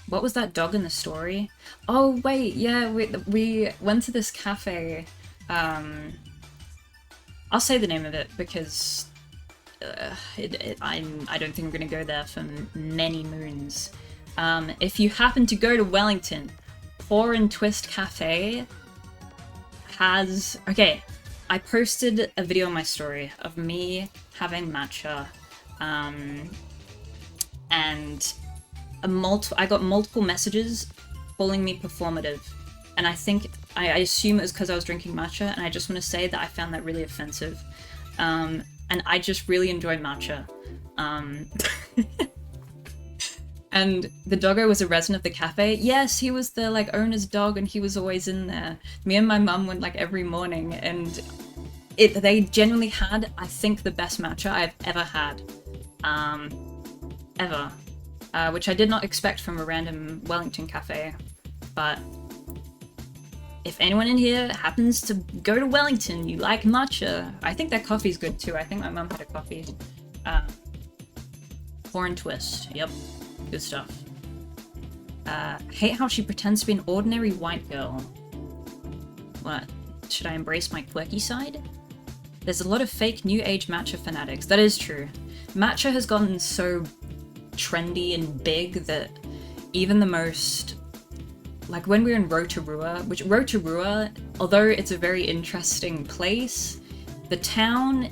What was that dog in the story? Oh wait, yeah, we went to this cafe. I'll say the name of it because I don't think I'm gonna go there for many moons. If you happen to go to Wellington, Pour and Twist Cafe has... Okay, I posted a video on my story of me having matcha, and I got multiple messages calling me performative, and I assume it was because I was drinking matcha, and I just want to say that I found that really offensive. And I just really enjoy matcha. And the doggo was a resident of the cafe. Yes, he was the owner's dog, and he was always in there. Me and my mum went every morning, and they genuinely had, I think, the best matcha I've ever had. Ever. Which I did not expect from a random Wellington cafe. But if anyone in here happens to go to Wellington, you like matcha, I think their coffee's good too. I think my mum had a coffee. Pour and Twist, yep. Good stuff. Hate how she pretends to be an ordinary white girl. What? Should I embrace my quirky side? There's a lot of fake new age matcha fanatics. That is true. Matcha has gotten so trendy and big that even the most... when we were in Rotorua, which Rotorua, although it's a very interesting place, the town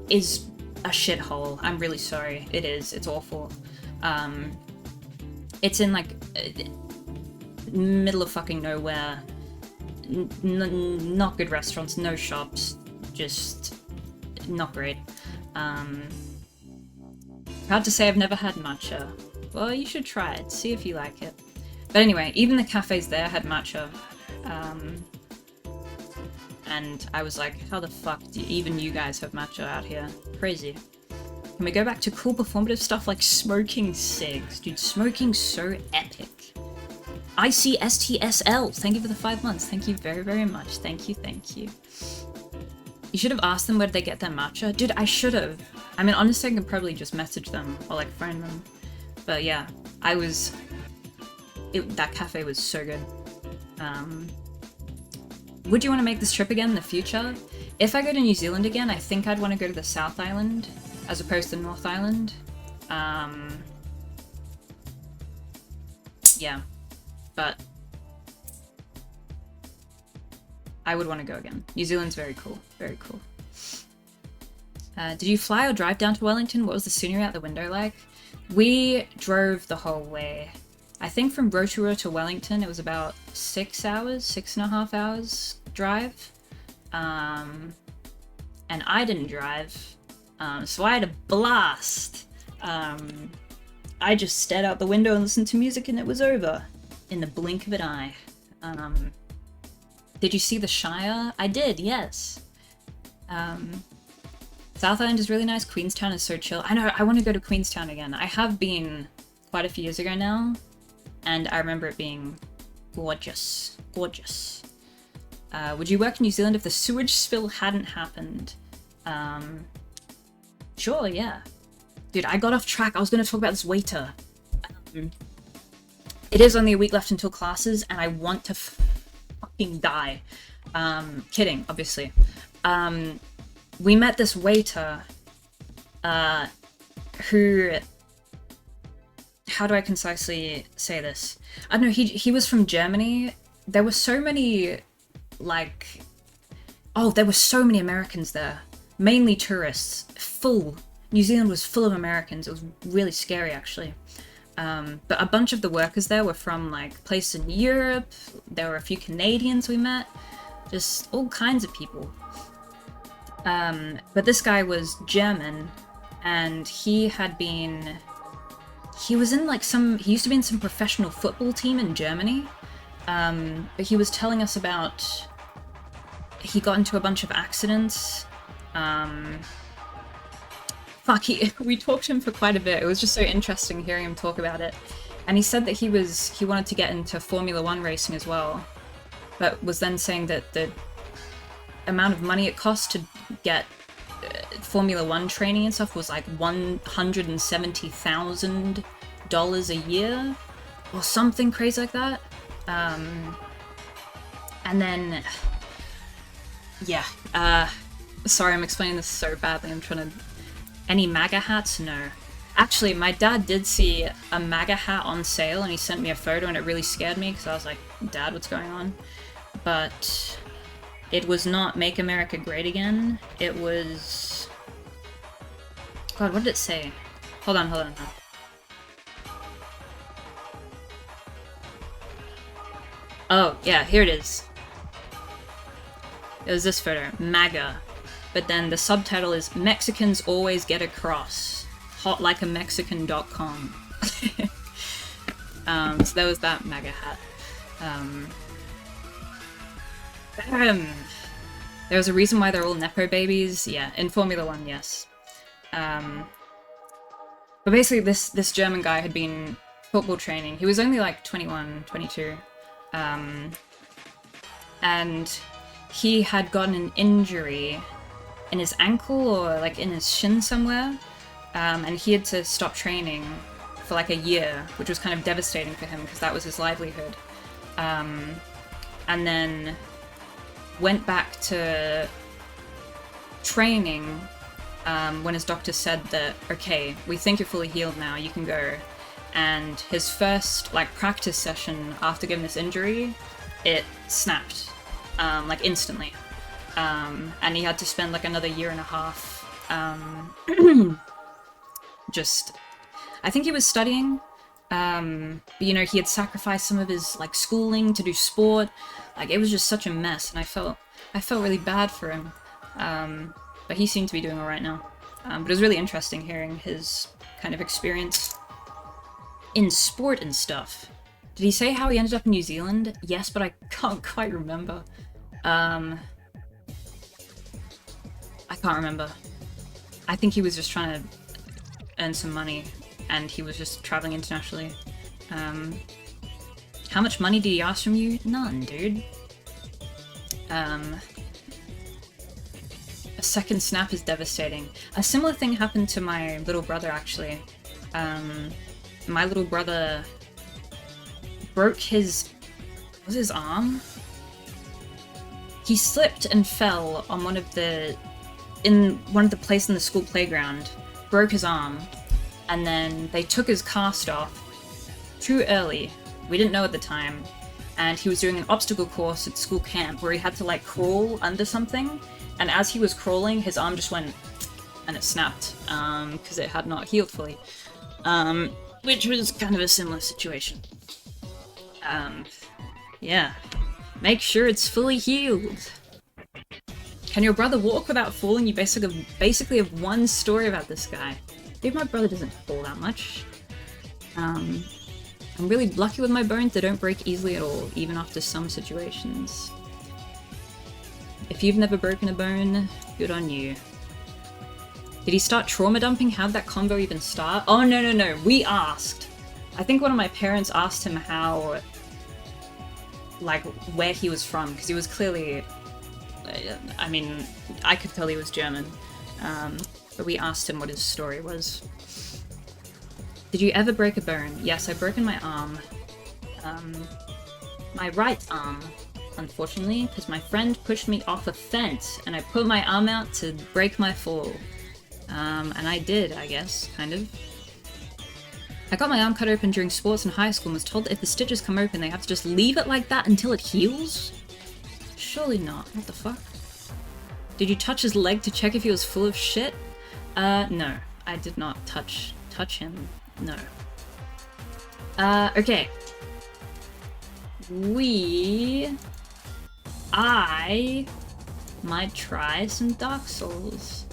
is a shithole. I'm really sorry. It is. It's awful. It's in middle of fucking nowhere. Not good restaurants, no shops, just not great. Proud to say I've never had matcha. Well, you should try it, see if you like it. But anyway, even the cafes there had matcha. And I was like, how the fuck do even you guys have matcha out here? Crazy. Can we go back to cool performative stuff like smoking cigs? Dude, smoking's so epic. ICSTSL, thank you for the 5 months. Thank you very, very much. Thank you, thank you. You should have asked them where did they get their matcha. Dude, I should have. I mean, honestly, I could probably just message them or like phone them. But yeah, that cafe was so good. Would you want to make this trip again in the future? If I go to New Zealand again, I think I'd want to go to the South Island as opposed to North Island. Yeah, but I would want to go again. New Zealand's very cool, very cool. Did you fly or drive down to Wellington? What was the scenery out the window like? We drove the whole way. I think from Rotorua to Wellington, it was about 6 hours, 6.5 hours drive. And I didn't drive, so I had a blast. I just stared out the window and listened to music and it was over in the blink of an eye. Did you see the Shire? I did, yes. South Island is really nice. Queenstown is so chill. I know, I want to go to Queenstown again. I have been quite a few years ago now, and I remember it being gorgeous. Gorgeous. Would you work in New Zealand if the sewage spill hadn't happened? Sure, yeah. Dude, I got off track. I was going to talk about this waiter. It is only a week left until classes, and I want to fucking die. Kidding, obviously. We met this waiter, who... How do I concisely say this? I don't know, he was from Germany. There were so many, like... Oh, there were so many Americans there. Mainly tourists. Full. New Zealand was full of Americans. It was really scary, actually. But a bunch of the workers there were from, like, places in Europe. There were a few Canadians we met. Just all kinds of people. But this guy was German, and he had been... He was in, like, he used to be in some professional football team in Germany. But he was telling us about... He got into a bunch of accidents. We talked to him for quite a bit. It was just so interesting hearing him talk about it. And he said that he wanted to get into Formula 1 racing as well, but was then saying that the amount of money it cost to get Formula 1 training and stuff was like $170,000 a year, or something crazy like that. And then, yeah, sorry I'm explaining this so badly, I'm trying to... Any MAGA hats? No. Actually, my dad did see a MAGA hat on sale and he sent me a photo and it really scared me because I was like, Dad, what's going on? But it was not Make America Great Again. It was... God, what did it say? Hold on. Oh, yeah, here it is. It was this photo. MAGA. But then the subtitle is Mexicans Always Get Across. Hotlikeamexican.com. So there was that MAGA hat. There was a reason why they're all Nepo babies. Yeah, in Formula 1, yes. But basically this German guy had been football training. He was only like 21, 22. And he had gotten an injury in his ankle or like in his shin somewhere, and he had to stop training for like a year, which was kind of devastating for him because that was his livelihood. And then went back to training when his doctor said that, okay, we think you're fully healed now, you can go. And his first like practice session after getting this injury, it snapped like instantly. And he had to spend like another year and a half just... I think he was studying, but you know, he had sacrificed some of his like schooling to do sport. Like, it was just such a mess, and I felt really bad for him. But he seemed to be doing alright now. But it was really interesting hearing his kind of experience in sport and stuff. Did he say how he ended up in New Zealand? Yes, but I can't quite remember. I can't remember. I think he was just trying to earn some money, and he was just traveling internationally. How much money did he ask from you? None, dude. A second snap is devastating. A similar thing happened to my little brother, actually. My little brother broke his... was his arm? He slipped and fell on one of the places in the school playground, broke his arm, and then they took his cast off too early. We didn't know at the time, and he was doing an obstacle course at school camp where he had to like crawl under something, and as he was crawling, his arm just went and it snapped because it had not healed fully, which was kind of a similar situation. Yeah. Make sure it's fully healed. Can your brother walk without falling? You basically have one story about this guy. Maybe my brother doesn't fall that much. I'm really lucky with my bones. They don't break easily at all, even after some situations. If you've never broken a bone, good on you. Did he start trauma dumping? How'd that convo even start? Oh, no. We asked. I think one of my parents asked him how... like, where he was from, because he was clearly... I mean, I could tell he was German. But we asked him what his story was. Did you ever break a bone? Yes, I've broken my arm. My right arm, unfortunately, because my friend pushed me off a fence, and I put my arm out to break my fall. And I did, I guess, kind of. I got my arm cut open during sports in high school and was told that if the stitches come open, they have to just leave it like that until it heals? Surely not. What the fuck? Did you touch his leg to check if he was full of shit? No. I did not touch him. No. Okay. I might try some Dark Souls.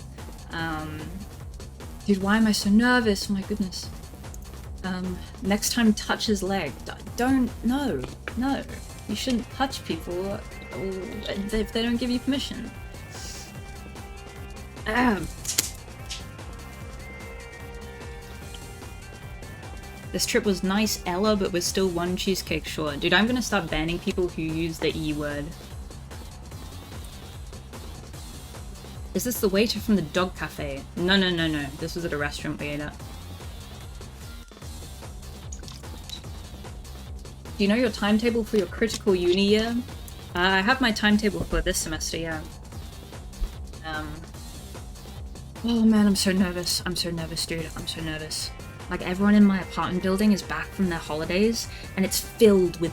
Dude, why am I so nervous? My goodness. Next time touch his leg. No. You shouldn't touch people if they don't give you permission. This trip was nice, Ella, but we're still one cheesecake short. Dude, I'm gonna start banning people who use the E word. Is this the waiter from the dog cafe? No. This was at a restaurant we ate at. Do you know your timetable for your critical uni year? I have my timetable for this semester, yeah. Oh man, I'm so nervous. I'm so nervous, dude. I'm so nervous. Like, everyone in my apartment building is back from their holidays, and it's filled with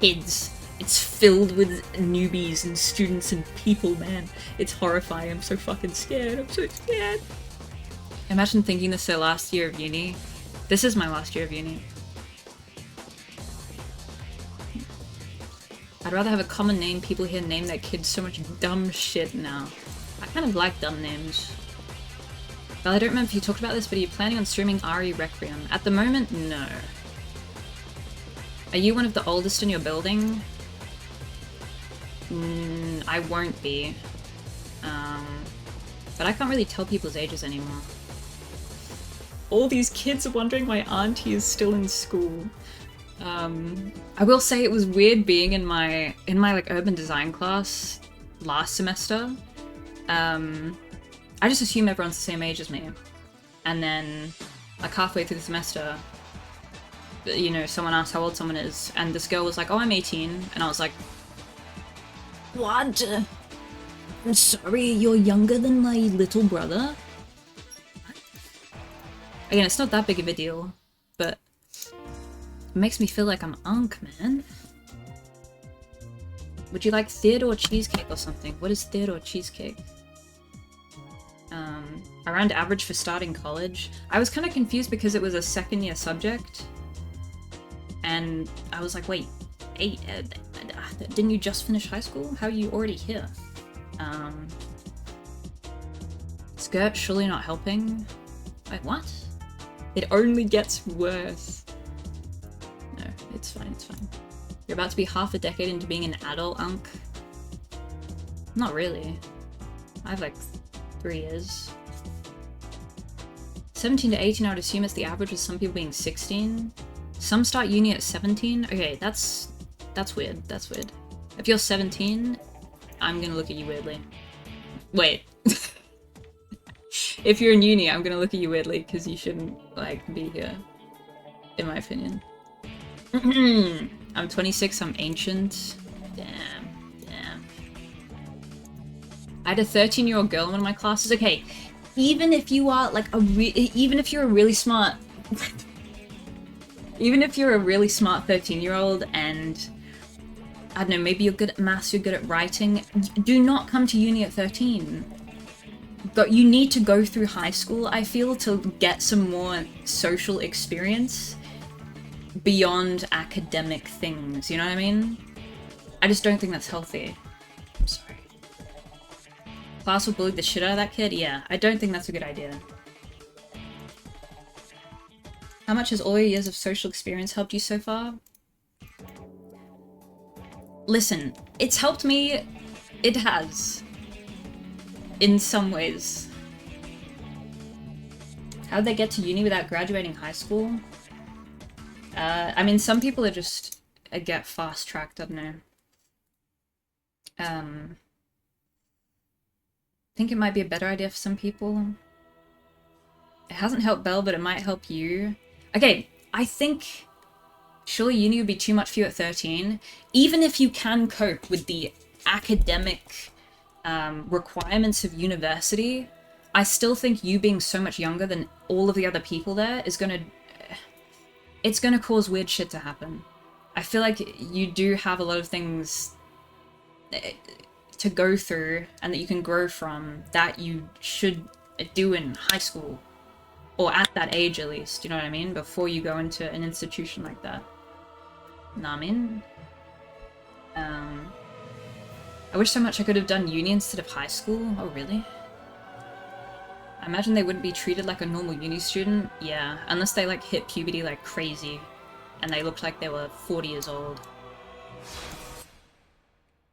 kids. It's filled with newbies and students and people, man. It's horrifying. I'm so fucking scared. I'm so scared. Imagine thinking this is their last year of uni. This is my last year of uni. I'd rather have a common name. People here name their kids so much dumb shit now. I kind of like dumb names. Well, I don't remember if you talked about this, but are you planning on streaming RE Requiem? At the moment, no. Are you one of the oldest in your building? I won't be. But I can't really tell people's ages anymore. All these kids are wondering why Auntie is still in school. I will say it was weird being in my like urban design class last semester. I just assume everyone's the same age as me. And then, like halfway through the semester, you know, someone asked how old someone is, and this girl was like, oh, I'm 18, and I was like, what? I'm sorry, you're younger than my little brother? Again, it's not that big of a deal, but it makes me feel like I'm Unc, man. Would you like Theodore cheesecake or something? What is Theodore cheesecake? Around average for starting college. I was kind of confused because it was a second year subject. And I was like, wait, didn't you just finish high school? How are you already here? Skirt surely not helping. Wait, what? It only gets worse. No, it's fine, it's fine. You're about to be half a decade into being an adult, Unc. Not really. I have like 3 years. 17 to 18, I would assume it's the average, with some people being 16. Some start uni at 17. Okay, that's weird. That's weird. If you're 17, I'm gonna look at you weirdly. Wait. If you're in uni, I'm gonna look at you weirdly because you shouldn't, like, be here. In my opinion. I'm 26, I'm ancient. Damn. I had a 13-year-old girl in one of my classes. Okay, even if you are like even if you're a really smart, even if you're a really smart 13-year-old and I don't know, maybe you're good at maths, you're good at writing, do not come to uni at 13. But you need to go through high school, I feel, to get some more social experience beyond academic things, you know what I mean? I just don't think that's healthy. I'm sorry. Class will bully the shit out of that kid? Yeah, I don't think that's a good idea. How much has all your years of social experience helped you so far? Listen, it's helped me. It has. In some ways. How'd they get to uni without graduating high school? I mean, some people are just get fast-tracked, I don't know. I think it might be a better idea for some people. It hasn't helped Belle, but it might help you. Okay, I think surely uni would be too much for you at 13. Even if you can cope with the academic requirements of university, I still think you being so much younger than all of the other people there is it's gonna cause weird shit to happen. I feel like you do have a lot of things to go through and that you can grow from that you should do in high school. Or at that age, at least, you know what I mean? Before you go into an institution like that. Know what I mean? I wish so much I could have done uni instead of high school. Oh, really? I imagine they wouldn't be treated like a normal uni student. Yeah, unless they, like, hit puberty like crazy. And they looked like they were 40 years old.